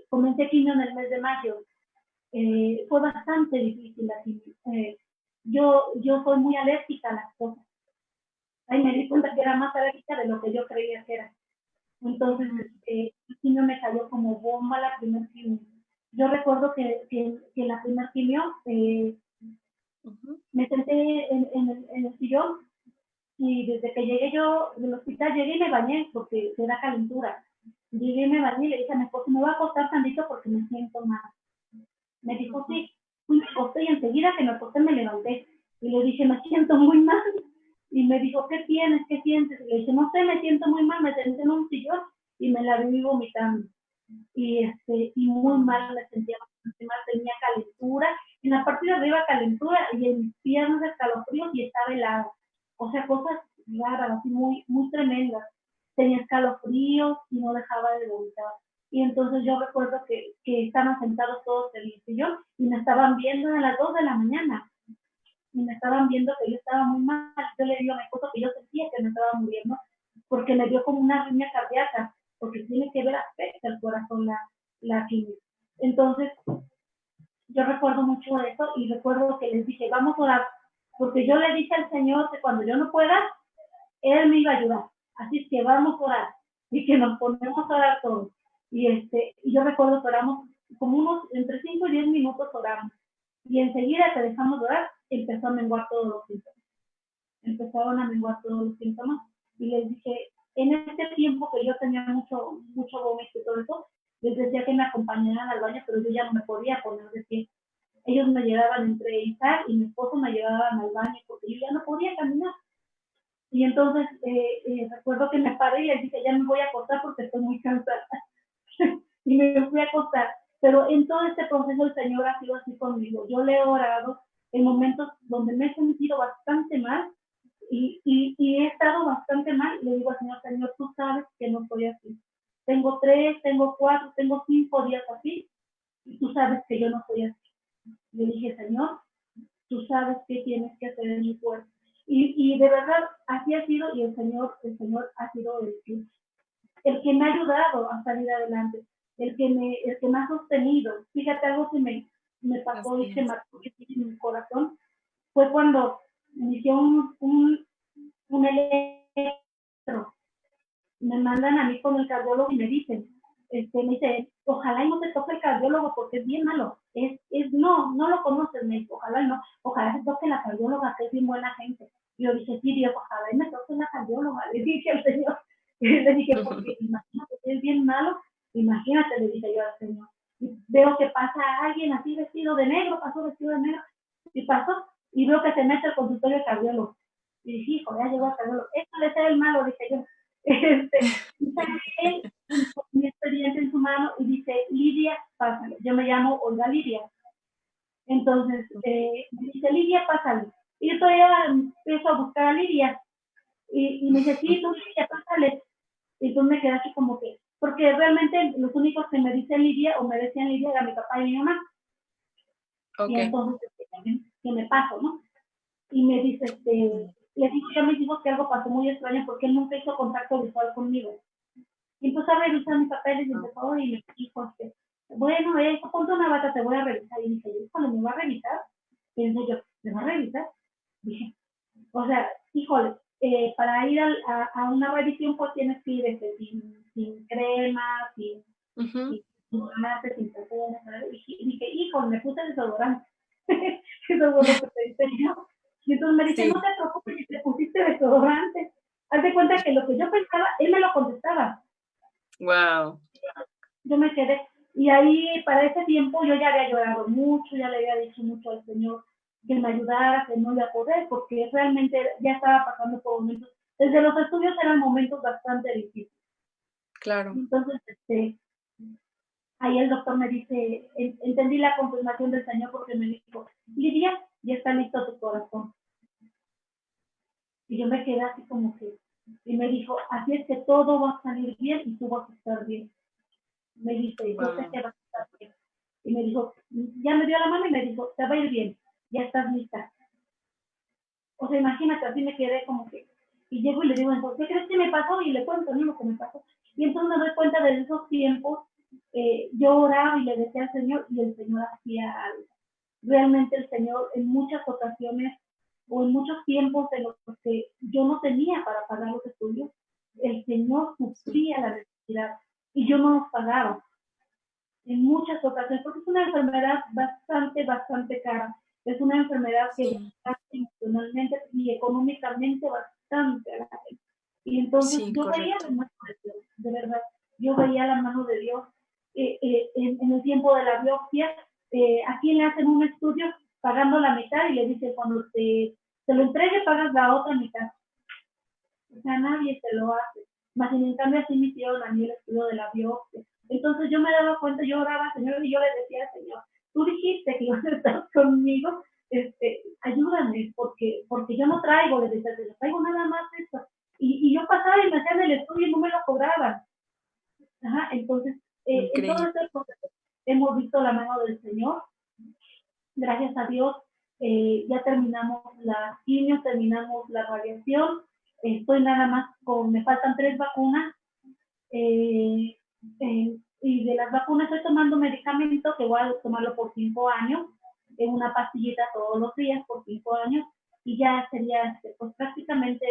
[SPEAKER 3] Comencé quimio en el mes de mayo. Fue bastante difícil la quimio. Yo soy muy alérgica a las cosas. Ahí me di cuenta que era más alérgica de lo que yo creía que era. Entonces, la quimio me cayó como bomba la primera quimio. Yo recuerdo que la primera quimio me senté en el sillón y desde que llegué yo del hospital, llegué y me bañé porque te da calentura. Llegué y me bañé y le dije a mi esposo, me voy a acostar tantito porque me siento mal. Me dijo, sí. Fui, me acosté y enseguida que me acosté me levanté. Y le dije, me siento muy mal. Y me dijo, ¿qué tienes? ¿Qué sientes? Y le dije, no sé, me siento muy mal. Me senté en un sillón y me la vi vomitando. Y muy mal, me sentía bastante mal, tenía calentura. En la parte de arriba calentura y en mis piernas escalofríos y estaba helada. O sea, cosas raras, así muy, muy tremendas. Tenía escalofríos y no dejaba de vomitar. Y entonces yo recuerdo que estaban sentados todos en el sillón y me estaban viendo a las 2 de la mañana. Y me estaban viendo que yo estaba muy mal. Yo le digo a mi esposo que yo sentía que me estaba muriendo porque me dio como una arritmia cardíaca, porque tiene que ver afecta el corazón la quimio. Entonces, yo recuerdo mucho de eso y recuerdo que les dije, vamos a orar, porque yo le dije al Señor que cuando yo no pueda, Él me iba a ayudar. Así es que vamos a orar y que nos ponemos a orar todos. Y yo recuerdo que oramos como unos entre 5 y 10 minutos oramos. Y enseguida que dejamos de orar, empezó a menguar todos los síntomas. Empezaron a menguar todos los síntomas. Y les dije, en este tiempo que yo tenía mucho vómito y todo eso, les decía que me acompañaran al baño, pero yo ya no me podía poner de pie. Ellos me llevaban entre Isaac y mi esposo me llevaban al baño porque yo ya no podía caminar. Y entonces recuerdo que me paré y les dije, ya me voy a acostar porque estoy muy cansada. Y me fui a acostar. Pero en todo este proceso el Señor ha sido así conmigo. Yo le he orado en momentos donde me he sentido bastante mal y he estado bastante mal. Le digo al Señor, Señor, tú sabes que no estoy así. Tengo 3, tengo 4, tengo 5 días así y tú sabes que yo no estoy así. Le dije, Señor, tú sabes qué tienes que hacer en mi cuerpo. Y de verdad, así ha sido, y el Señor ha sido el que me ha ayudado a salir adelante, el que me ha sostenido. Fíjate, algo que me pasó y que marcó en mi corazón, fue cuando me hicieron un electro. Me mandan a mí con el cardiólogo y me dicen, me dice, ojalá y no te toque el cardiólogo porque es bien malo. No lo conoces, me dice, ojalá y no, ojalá se toque la cardióloga, que es bien buena gente. Y yo dije, sí, Dios, ojalá y me toque la cardióloga, le dije al Señor. Le dije, porque imagínate que es bien malo, imagínate, le dije yo al Señor. Y veo que pasa alguien así vestido de negro, pasó vestido de negro, y pasó, y veo que se mete al consultorio de cardiólogo. Y dije, hijo, ya llegó al cardiólogo. Esto le ser el malo, dije yo. Y saqué mi expediente en su mano y dice, Lidia, pásale. Yo me llamo Olga Lidia. Entonces, me dice, Lidia, pásale. Y yo todavía empiezo a buscar a Lidia. Y me dice, sí, tú, Lidia, pásale. Y entonces me quedé así como que, porque realmente los únicos que me dicen Lidia o me decían Lidia era mi papá y mi mamá. Okay. Y entonces, que me paso, ¿no? Y me dice, le digo yo a mis hijos que algo pasó muy extraño porque él nunca hizo contacto visual conmigo. Y empezó a revisar mis papeles y empezó y me dijo, bueno, ponte una bata, te voy a revisar. Y dije, híjole, ¿me va a revisar? Pensé yo, ¿me va a revisar? Dije, o sea, híjole, para ir a una revisión pues tienes que ir sin crema, sin mate, sin perfume. Y dije, híjole, me puse desodorante. Eso fue lo que pensé yo. Y entonces me dice,
[SPEAKER 1] Sí.
[SPEAKER 3] no te preocupes, si te pusiste desodorante. Haz de cuenta que lo que yo pensaba, él me lo contestaba.
[SPEAKER 1] Wow.
[SPEAKER 3] Yo me quedé. Y ahí, para ese tiempo, yo ya había llorado mucho, ya le había dicho mucho al Señor que me ayudara, que no iba a poder, porque realmente ya estaba pasando por momentos. Desde los estudios eran momentos bastante difíciles.
[SPEAKER 1] Claro.
[SPEAKER 3] Entonces, ahí el doctor me dice, entendí la confirmación del Señor porque me dijo, Lidia, ya está listo tu corazón. Y yo me quedé así como que, y me dijo, así es que todo va a salir bien y tú vas a estar bien. Me dice, yo sé
[SPEAKER 1] Wow.
[SPEAKER 3] que vas a estar bien. Y me dijo, ya me dio la mano y me dijo, te va a ir bien, ya estás lista. O sea, imagínate, así me quedé como que, y llego y le digo, entonces, ¿qué crees que me pasó? Y le cuento, ¿no? Lo que me pasó. Y entonces me doy cuenta de esos tiempos, yo oraba y le decía al Señor y el Señor hacía algo. Realmente el Señor en muchas ocasiones o en muchos tiempos en los que yo no tenía para pagar los estudios, el Señor
[SPEAKER 1] Sí.
[SPEAKER 3] sufría la necesidad y yo no los pagaba en muchas ocasiones, porque es una enfermedad bastante cara. Es una enfermedad que
[SPEAKER 1] Sí.
[SPEAKER 3] gasta emocionalmente y económicamente bastante a la gente. Y entonces
[SPEAKER 1] Sí,
[SPEAKER 3] yo veía la
[SPEAKER 1] correcto.
[SPEAKER 3] mano de Dios, de verdad. Yo veía la mano de Dios en el tiempo de la biopsia. ¿A quién le hacen un estudio pagando la mitad y le dicen cuando te lo entregue pagas la otra mitad? O sea, nadie se lo hace. Más en cambio así me hicieron a mí el estudio de la biopsia. Entonces yo me daba cuenta, yo oraba, Señor, y yo le decía al Señor, tú dijiste que ibas a estar conmigo, ayúdame, porque yo no traigo, le decía, yo traigo nada más esto. Y yo pasaba y me hacían el estudio y no me lo cobraban. Ajá, entonces, en todo
[SPEAKER 1] Increíble.
[SPEAKER 3] este proceso hemos visto la mano del Señor. Gracias a Dios, ya terminamos la quimio, terminamos la radiación. Estoy nada más me faltan 3 vacunas. eh, y de las vacunas estoy tomando medicamento que voy a tomarlo por 5 años, en una pastillita todos los días por 5 años, y ya sería pues prácticamente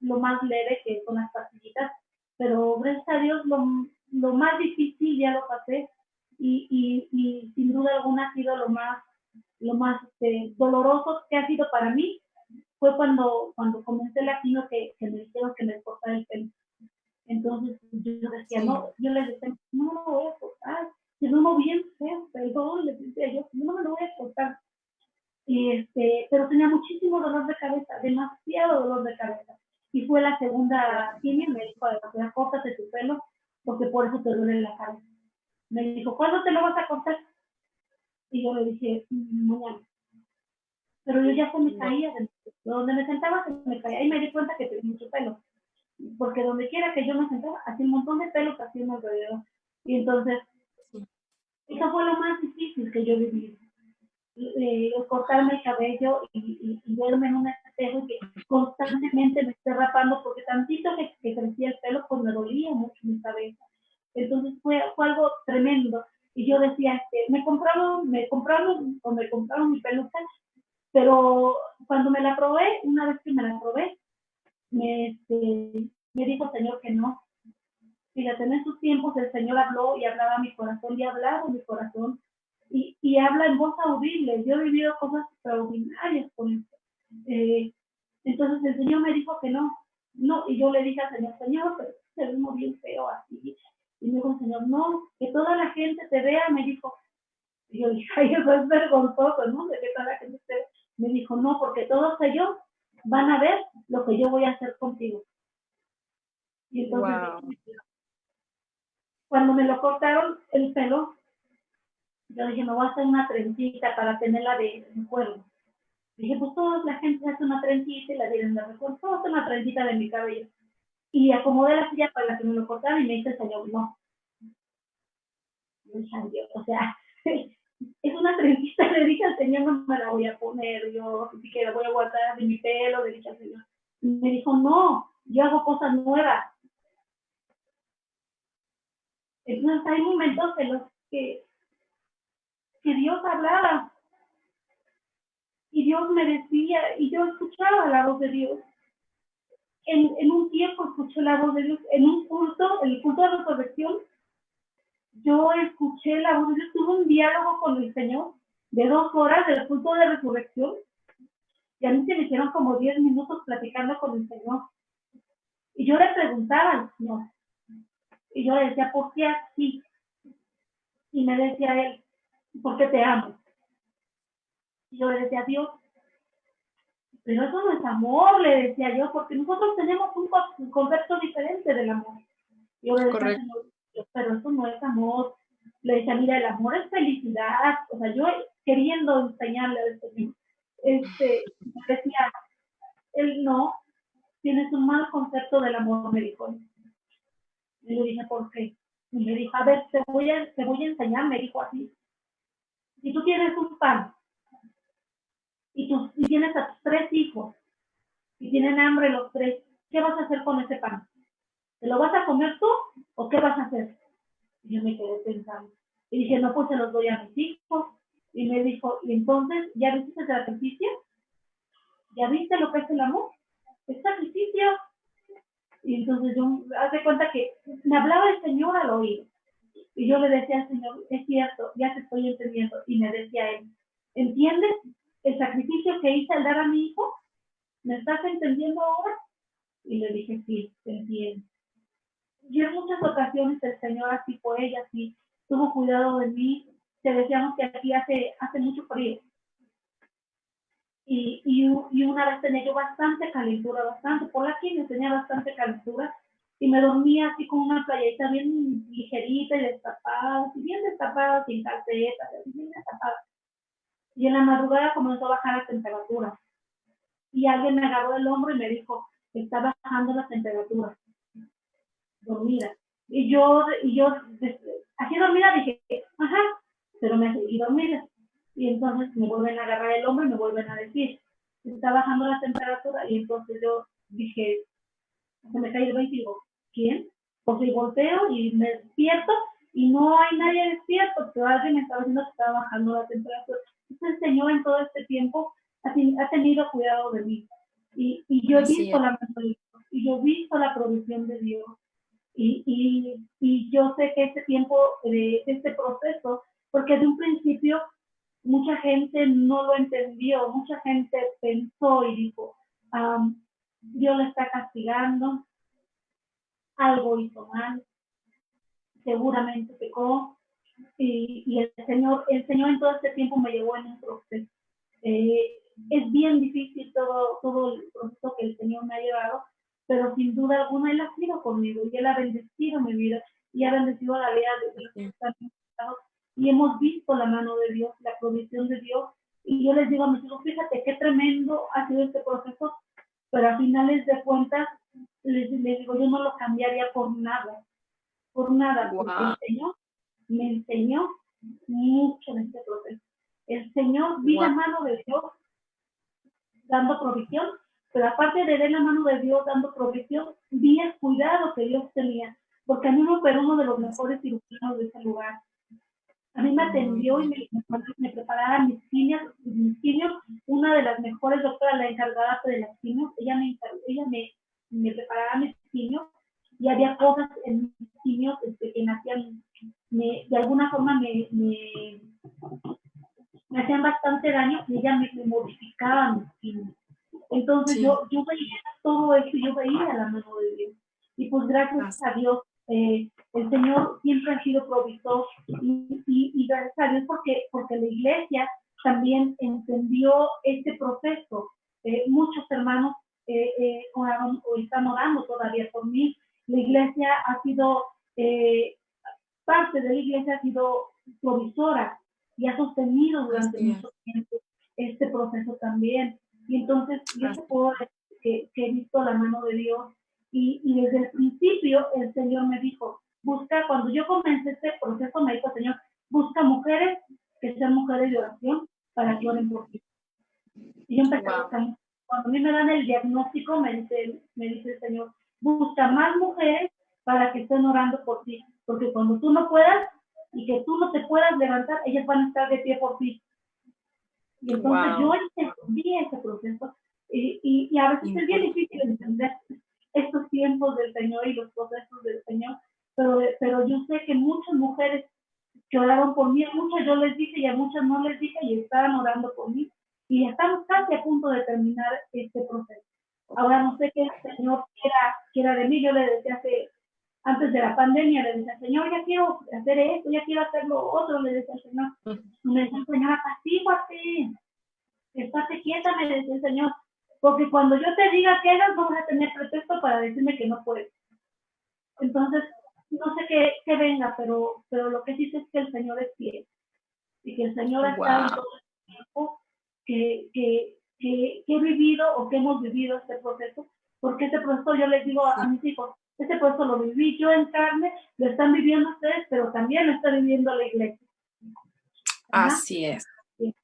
[SPEAKER 3] lo más leve que son las pastillitas, pero gracias a Dios lo más difícil ya lo pasé y sin duda alguna ha sido lo más doloroso que ha sido para mí fue cuando comencé la quimio que me dijeron que me cortara el pelo. Entonces yo decía,
[SPEAKER 1] Sí.
[SPEAKER 3] no, yo les decía, no me lo voy a cortar, si no bien feo, perdón, les decía yo, no me lo voy a cortar. Pero tenía muchísimo dolor de cabeza, demasiado dolor de cabeza. Y fue la segunda quimio, me dijo, córtate tu pelo, porque por eso te duele la cabeza. Me dijo, ¿cuándo te lo vas a cortar? Y yo le dije, mañana. Pero yo ya se me
[SPEAKER 1] Wow.
[SPEAKER 3] caía, donde me sentaba se me caía, y me di cuenta que tenía mucho pelo. Porque donde quiera que yo me sentaba, hacía un montón de pelo que hacía a mi alrededor. Y entonces,
[SPEAKER 1] Sí.
[SPEAKER 3] eso fue lo más difícil que yo viví. Cortarme el cabello y verme en un espejo y que constantemente me esté rapando, porque tantito que crecía el pelo, pues me dolía mucho mi cabeza. Entonces fue algo tremendo. Y yo decía, me compraron mi peluca, pero cuando me la probé, una vez que me la probé, me dijo el Señor que no. Fíjate, en esos tiempos el Señor habló y hablaba a mi corazón y ha hablado a mi corazón y habla en voz audible. Yo he vivido cosas extraordinarias con esto. Entonces el Señor me dijo que no, no, y yo le dije al Señor, Señor, pero se ve muy bien feo así. Y me dijo el Señor, no, que toda la gente te vea, me dijo. Y yo dije, ay, eso es vergonzoso, ¿no? De que toda la gente te vea. Me dijo, no, porque todos ellos van a ver lo que yo voy a hacer contigo. Y entonces
[SPEAKER 1] Wow.
[SPEAKER 3] cuando me lo cortaron el pelo, yo dije, me voy a hacer una trencita para tenerla de recuerdo. Dije, pues toda la gente hace una trencita y la tienen de recuerdo. Voy a hacer una trencita de mi cabello. Y acomodé la silla para que me lo cortaran y me dice el Señor, no. Me salió, o sea, es una trencita, le dije al Señor, no me la voy a poner, yo ni siquiera voy a guardar de mi pelo, le dije al Señor. Y me dijo, no, yo hago cosas nuevas. Entonces hay momentos en los que Dios hablaba y Dios me decía, y yo escuchaba la voz de Dios. En un tiempo escuché la voz de Dios, en un culto, el culto de resurrección, yo escuché la voz de Dios, tuve un diálogo con el Señor, de 2 horas del culto de resurrección, y a mí se me hicieron como 10 minutos platicando con el Señor. Y yo le preguntaba al Señor, y yo le decía, ¿por qué así? Y me decía él, porque te amo. Y yo le decía, Dios, pero eso no es amor, le decía yo, porque nosotros tenemos un concepto diferente del amor. Yo le decía, Señor, pero eso no es amor. Le decía, mira, el amor es felicidad. O sea, yo queriendo enseñarle al Señor, me decía, él no, tienes un mal concepto del amor, me dijo. Y le dije, ¿por qué? Y me dijo, a ver, te voy a enseñar, me dijo así. Si tú tienes un pan y tienes a tus 3 hijos y tienen hambre los 3, ¿qué vas a hacer con ese pan? ¿Te lo vas a comer tú o qué vas a hacer? Y yo me quedé pensando. Y dije, no, pues se los doy a mis hijos. Y me dijo, y entonces, ¿ya viste el sacrificio? ¿Ya viste lo que es el amor? Es sacrificio. Y entonces yo, hace cuenta que me hablaba el Señor al oído. Y yo le decía al Señor, es cierto, ya te estoy entendiendo. Y me decía él, ¿entiendes el sacrificio que hice al dar a mi hijo? ¿Me estás entendiendo ahora? Y le dije, sí, te entiendo. Y en muchas ocasiones el Señor así fue, ella así tuvo cuidado de mí. Te decíamos que aquí hace mucho frío. Y una vez tenía yo bastante calentura, bastante, por aquí me tenía bastante calentura, y me dormía así con una playita bien ligerita y destapada, bien destapada, sin calcetas, bien destapada. Y en la madrugada comenzó a bajar la temperatura. Y alguien me agarró el hombro y me dijo, está bajando la temperatura. Dormida. Y yo así dormida dije, ajá, pero me seguí dormida. Y entonces me vuelven a agarrar el hombro y me vuelven a decir, está bajando la temperatura. Y entonces yo dije, se me cae el 20 y digo, ¿quién? Pues y volteo y me despierto y no hay nadie despierto, pero alguien me estaba diciendo que estaba bajando la temperatura. Entonces el Señor en todo este tiempo ha tenido cuidado de mí. Y yo he visto la mano de Dios, y yo he visto la provisión de Dios. Y yo sé que este tiempo, este proceso, porque de un principio mucha gente no lo entendió, mucha gente pensó y dijo, Dios le está castigando, algo hizo mal, seguramente pecó, y el Señor en todo este tiempo me llevó en un proceso. Es bien difícil todo el proceso que el Señor me ha llevado, pero sin duda alguna Él ha sido conmigo y Él ha bendecido mi vida y ha bendecido la vida de los que están invitados, y hemos visto la mano de Dios, la provisión de Dios. Y yo les digo a mis hijos, fíjate qué tremendo ha sido este proceso, pero a finales de cuentas les digo, yo no lo cambiaría por nada, porque el Señor me enseñó mucho en este proceso. El Señor vi la mano de Dios dando provisión, pero aparte de ver la mano de Dios dando provisión, vi el cuidado que Dios tenía, porque a mí me operó uno de los mejores cirujanos de ese lugar. A mí me atendió y me preparaba mis quimios, una de las mejores doctoras, la encargada de las quimios, ella me preparaba mis quimios, y había cosas en mis quimios que me hacían, de alguna forma me hacían bastante daño, y ella me modificaba mis quimios. Entonces yo veía todo eso, yo veía la mano de Dios. Y pues gracias a Dios, el Señor siempre ha sido provisor, y gracias a Dios porque la iglesia también entendió este proceso. Muchos hermanos oraron o están orando todavía por mí. La iglesia ha sido, parte de la iglesia ha sido provisora y ha sostenido durante mucho tiempo este proceso también. Y entonces yo te puedo decir que he visto la mano de Dios, y desde el principio el Señor me dijo, cuando yo comencé este proceso me dijo, Señor, busca mujeres que sean mujeres de oración para que oren por ti. Y yo empecé a buscar. Cuando a mí me dan el diagnóstico, me dice el Señor, busca más mujeres para que estén orando por ti, porque cuando tú no puedas y que tú no te puedas levantar, ellas van a estar de pie por ti. Y entonces yo entendí ese proceso, y a veces es bien difícil entender estos tiempos del Señor y los procesos del Señor, pero yo sé que muchas mujeres que que oraron por mí. A muchas yo les dije y a muchas no les dije y estaban orando por mí. Y estamos casi a punto de terminar este proceso. Ahora no sé qué el Señor quiera de mí. Yo le decía antes de la pandemia, le decía, Señor, ya quiero hacer esto, ya quiero hacer lo otro, le decía al Señor. Me decía, Señor, apacíguate, estate quieta, me decía el Señor, porque cuando yo te diga que hagas, vamos a tener pretexto para decirme que no puedes. Entonces, no sé qué venga, pero lo que sí sé es que el Señor es fiel y que el Señor ha estado en todo el tiempo que he vivido o que hemos vivido este proceso, porque este proceso yo les digo a mis hijos, este proceso lo viví yo en carne, lo están viviendo ustedes, pero también lo está viviendo la iglesia.
[SPEAKER 1] Así es.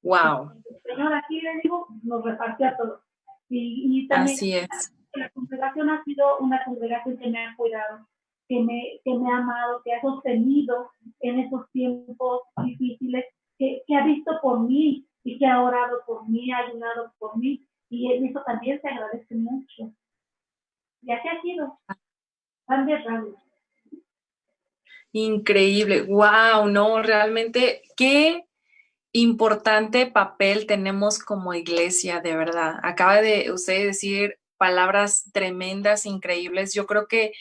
[SPEAKER 1] Wow.
[SPEAKER 3] El Señor aquí, le digo, nos repartió a todos. Y también
[SPEAKER 1] así es.
[SPEAKER 3] La congregación ha sido una congregación que me ha cuidado, que me ha amado, que ha sostenido en esos tiempos difíciles, que ha visto por mí y que ha orado por mí, ha ayudado por mí. Y eso también se agradece mucho. Y así ha sido. Tan de rabia.
[SPEAKER 1] Increíble. Wow, no, realmente, qué importante papel tenemos como iglesia, de verdad. Acaba de usted decir palabras tremendas, increíbles. Yo creo que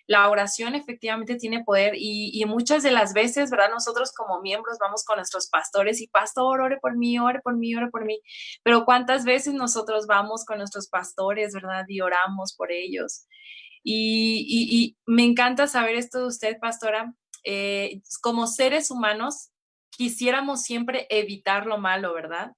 [SPEAKER 1] la oración efectivamente tiene poder y muchas de las veces, ¿verdad? Nosotros como miembros vamos con nuestros pastores y pastor, ore por mí, ore por mí, ore por mí. Pero ¿cuántas veces nosotros vamos con nuestros pastores, ¿verdad? Y oramos por ellos. Y me encanta saber esto de usted, pastora. Como seres humanos, quisiéramos siempre evitar lo malo, ¿verdad?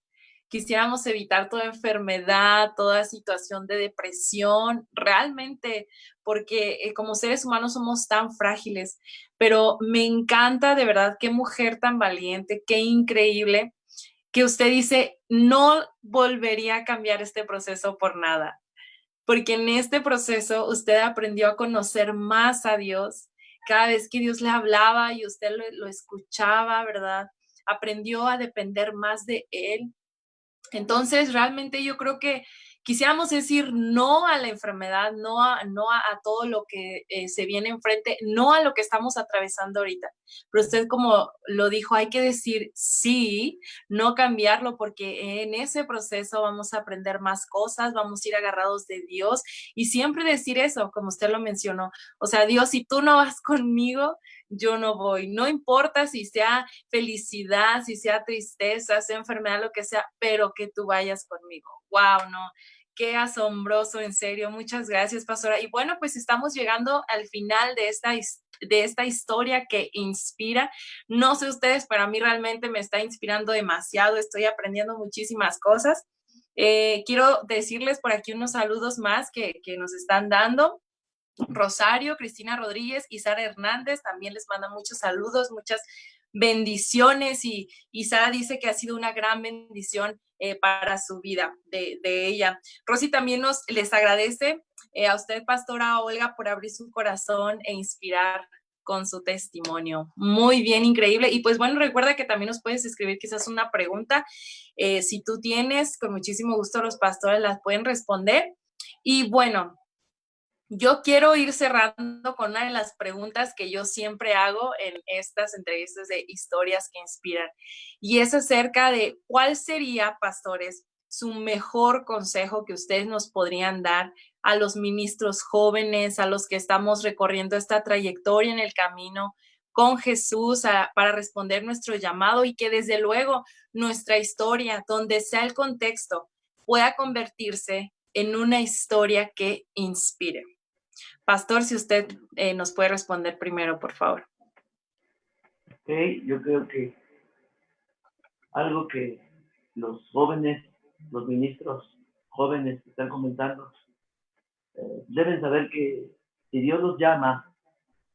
[SPEAKER 1] Quisiéramos evitar toda enfermedad, toda situación de depresión, realmente, porque como seres humanos somos tan frágiles, pero me encanta de verdad, qué mujer tan valiente, qué increíble, que usted dice, no volvería a cambiar este proceso por nada, porque en este proceso usted aprendió a conocer más a Dios. Cada vez que Dios le hablaba y usted lo escuchaba, ¿verdad? Aprendió a depender más de Él. Entonces, realmente yo creo que quisiéramos decir no a la enfermedad, no a todo lo que se viene enfrente, no a lo que estamos atravesando ahorita. Pero usted, como lo dijo, hay que decir sí, no cambiarlo, porque en ese proceso vamos a aprender más cosas, vamos a ir agarrados de Dios y siempre decir eso, como usted lo mencionó. O sea, Dios, si tú no vas conmigo, yo no voy. No importa si sea felicidad, si sea tristeza, sea enfermedad, lo que sea, pero que tú vayas conmigo. Wow, no, qué asombroso, en serio. Muchas gracias, pastora. Y bueno, pues estamos llegando al final de esta historia que inspira. No sé ustedes, pero a mí realmente me está inspirando demasiado. Estoy aprendiendo muchísimas cosas. Quiero decirles por aquí unos saludos más que nos están dando. Rosario, Cristina Rodríguez y Sara Hernández también les manda muchos saludos, muchas bendiciones y Sara dice que ha sido una gran bendición para su vida de ella. Rosy también les agradece a usted, pastora Olga, por abrir su corazón e inspirar con su testimonio. Muy bien, increíble. Y pues bueno, recuerda que también nos puedes escribir quizás una pregunta. Si tú tienes, con muchísimo gusto los pastores las pueden responder. Y bueno, yo quiero ir cerrando con una de las preguntas que yo siempre hago en estas entrevistas de historias que inspiran, y es acerca de cuál sería, pastores, su mejor consejo que ustedes nos podrían dar a los ministros jóvenes, a los que estamos recorriendo esta trayectoria en el camino con Jesús para responder nuestro llamado y que desde luego nuestra historia, donde sea el contexto, pueda convertirse en una historia que inspire. Pastor, si usted nos puede responder primero, por favor.
[SPEAKER 2] Ok, yo creo que algo que los jóvenes, los ministros jóvenes que están comentando, deben saber que si Dios los llama,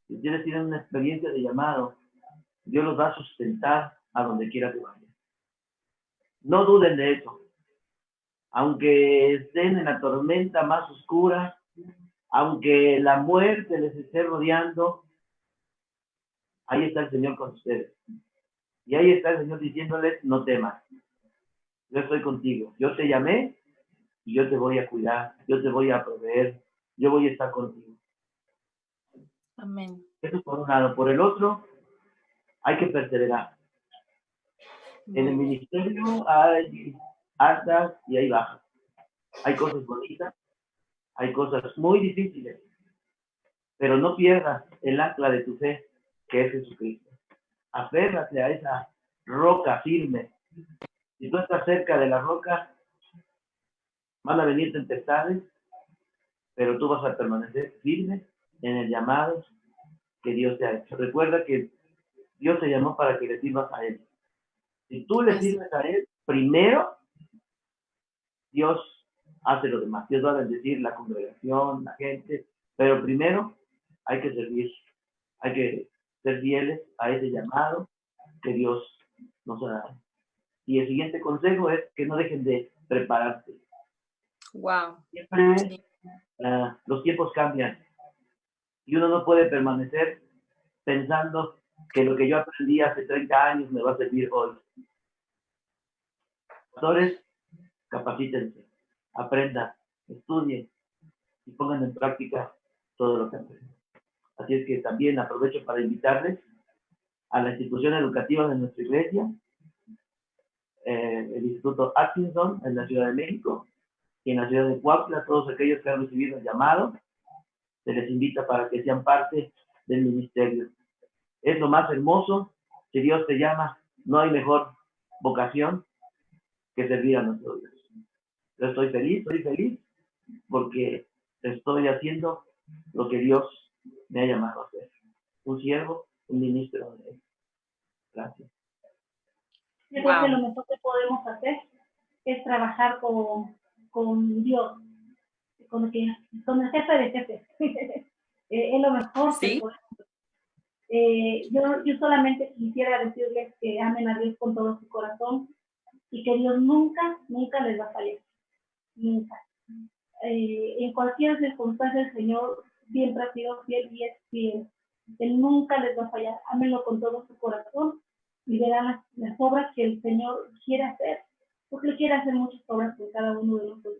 [SPEAKER 2] si ustedes tienen una experiencia de llamado, Dios los va a sustentar a donde quiera que vayan. No duden de eso. Aunque estén en la tormenta más oscura, aunque la muerte les esté rodeando, ahí está el Señor con ustedes. Y ahí está el Señor diciéndoles, no temas, yo estoy contigo, yo te llamé y yo te voy a cuidar, yo te voy a proveer, yo voy a estar contigo.
[SPEAKER 1] Amén.
[SPEAKER 2] Eso por un lado. Por el otro, hay que perseverar. En el ministerio hay altas y hay bajas. Hay cosas bonitas, hay cosas muy difíciles, pero no pierdas el ancla de tu fe, que es Jesucristo. Aférrate a esa roca firme. Si tú estás cerca de la roca, van a venir tempestades, pero tú vas a permanecer firme en el llamado que Dios te ha hecho. Recuerda que Dios te llamó para que le sirvas a Él. Si tú le sirves a Él, primero Dios hace lo demás. Dios va a bendecir la congregación, la gente, pero primero hay que servir, hay que ser fieles a ese llamado que Dios nos ha dado. Y el siguiente consejo es que no dejen de prepararse.
[SPEAKER 1] Wow.
[SPEAKER 2] Siempre los tiempos cambian y uno no puede permanecer pensando que lo que yo aprendí hace 30 años me va a servir hoy. Pastores, capacítense, aprendan, estudien y pongan en práctica todo lo que aprenden. Así es que también aprovecho para invitarles a la institución educativa de nuestra iglesia, el Instituto Atkinson en la Ciudad de México y en la ciudad de Cuautla. Todos aquellos que han recibido el llamado, se les invita para que sean parte del ministerio. Es lo más hermoso. Si Dios te llama, no hay mejor vocación que servir a nuestro Dios. Yo estoy feliz porque estoy haciendo lo que Dios me ha llamado a hacer. Un siervo, un ministro de Él. Gracias.
[SPEAKER 3] Yo creo que lo mejor que podemos hacer es trabajar con Dios, con el jefe de jefes. Es lo mejor que podemos hacer. Yo solamente quisiera decirles que amen a Dios con todo su corazón y que Dios nunca les va a fallar. Nunca. En cualquier circunstancia el Señor siempre ha sido fiel y es fiel. Él nunca les va a fallar. Ámenlo con todo su corazón y verán las obras que el Señor quiere hacer, porque Él quiere hacer muchas obras con cada uno de nosotros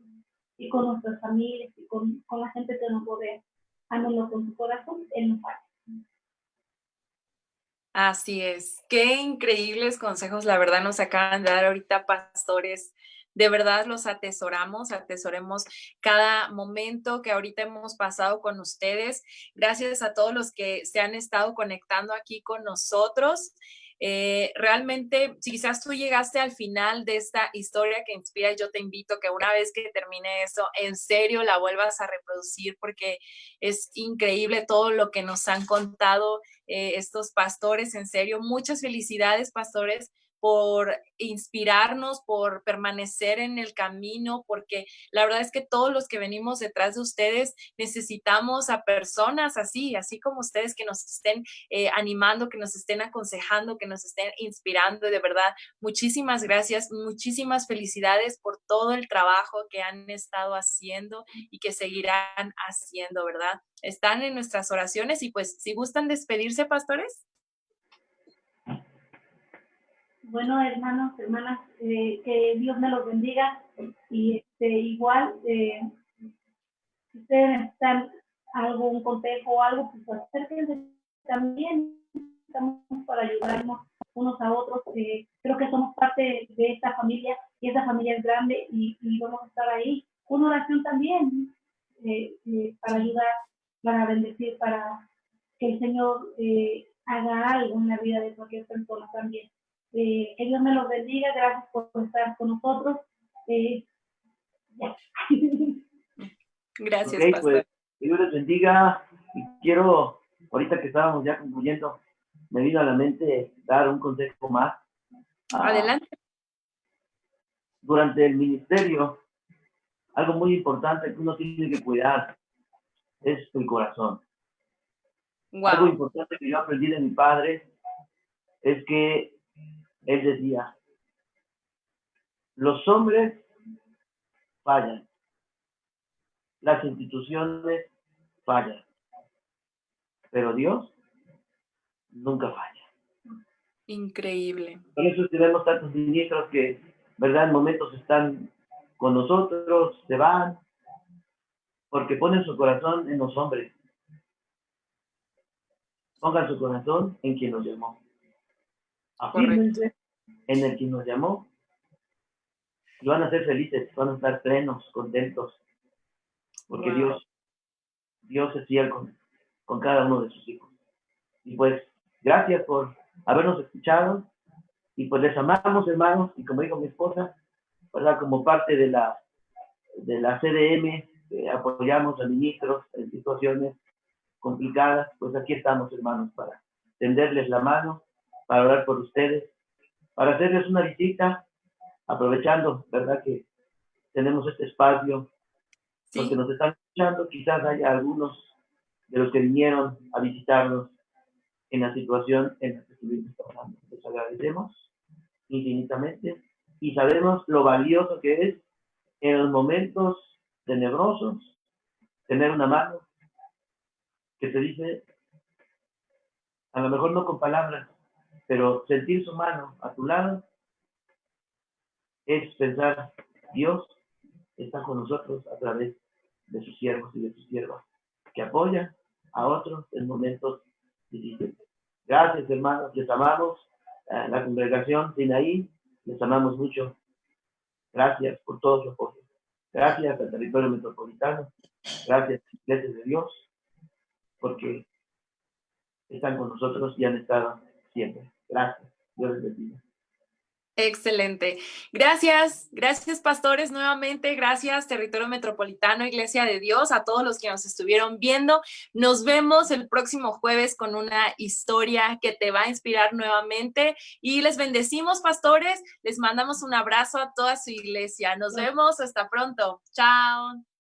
[SPEAKER 3] y con nuestras familias y con la gente que nos rodea. Ámenlo con su corazón, Él no falla.
[SPEAKER 1] Así es. Qué increíbles consejos, la verdad, nos acaban de dar ahorita, pastores. De verdad los atesoramos, atesoremos cada momento que ahorita hemos pasado con ustedes. Gracias a todos los que se han estado conectando aquí con nosotros. Realmente, si quizás tú llegaste al final de esta historia que inspira, yo te invito que una vez que termine eso, en serio la vuelvas a reproducir porque es increíble todo lo que nos han contado estos pastores. En serio, muchas felicidades, pastores, por inspirarnos, por permanecer en el camino, porque la verdad es que todos los que venimos detrás de ustedes necesitamos a personas así como ustedes, que nos estén animando, que nos estén aconsejando, que nos estén inspirando. De verdad, muchísimas gracias, muchísimas felicidades por todo el trabajo que han estado haciendo y que seguirán haciendo, ¿verdad? Están en nuestras oraciones y pues si gustan despedirse, pastores.
[SPEAKER 3] Bueno, hermanos, hermanas, que Dios me los bendiga y igual, si ustedes necesitan algo, un consejo o algo, pues acérquense también. Estamos para ayudarnos unos a otros. Creo que somos parte de esta familia y esta familia es grande y vamos a estar ahí. Una oración también para ayudar, para bendecir, para que el Señor haga algo en la vida de cualquier persona también. Que Dios me los bendiga. Gracias por estar con nosotros. Ya.
[SPEAKER 1] Gracias,
[SPEAKER 2] Okay,
[SPEAKER 1] pastor.
[SPEAKER 2] pues, Dios les bendiga y quiero, ahorita que estábamos ya concluyendo, me vino a la mente dar un consejo más.
[SPEAKER 1] Adelante.
[SPEAKER 2] Durante el ministerio, algo muy importante que uno tiene que cuidar es el corazón.
[SPEAKER 1] Wow.
[SPEAKER 2] Algo importante que yo aprendí de mi padre es que él decía, los hombres fallan, las instituciones fallan, pero Dios nunca falla.
[SPEAKER 1] Increíble.
[SPEAKER 2] Por eso tenemos tantos ministros que, ¿verdad?, en momentos están con nosotros, se van, porque ponen su corazón en los hombres. Pongan su corazón en quien los llamó. Afírmense en el que nos llamó y van a ser felices, van a estar plenos, contentos, porque
[SPEAKER 1] Wow.
[SPEAKER 2] Dios es fiel con cada uno de sus hijos. Y pues, gracias por habernos escuchado y pues les amamos, hermanos, y como dijo mi esposa, ¿verdad? Como parte de la CDM, apoyamos a ministros en situaciones complicadas, pues aquí estamos, hermanos, para tenderles la mano, para orar por ustedes, para hacerles una visita, aprovechando, ¿verdad? Que tenemos este espacio, los que
[SPEAKER 1] Sí,
[SPEAKER 2] nos están escuchando, quizás haya algunos de los que vinieron a visitarnos en la situación en la que estuvimos pasando. Les agradecemos infinitamente y sabemos lo valioso que es en los momentos tenebrosos tener una mano que te dice, a lo mejor no con palabras, pero sentir su mano a tu lado es pensar, Dios está con nosotros a través de sus siervos y de sus siervas, que apoyan a otros en momentos difíciles. Gracias, hermanos, les amamos. A la congregación Sinaí, les amamos mucho. Gracias por todo su apoyo. Gracias al territorio metropolitano. Gracias, Iglesias de Dios, porque están con nosotros y han estado siempre. Gracias. Dios les bendiga.
[SPEAKER 1] excelente. Gracias, gracias pastores nuevamente, gracias Territorio Metropolitano, Iglesia de Dios, a todos los que nos estuvieron viendo. Nos vemos el próximo jueves con una historia que te va a inspirar nuevamente y les bendecimos pastores, les mandamos un abrazo a toda su iglesia. Nos vemos, hasta pronto. Chao.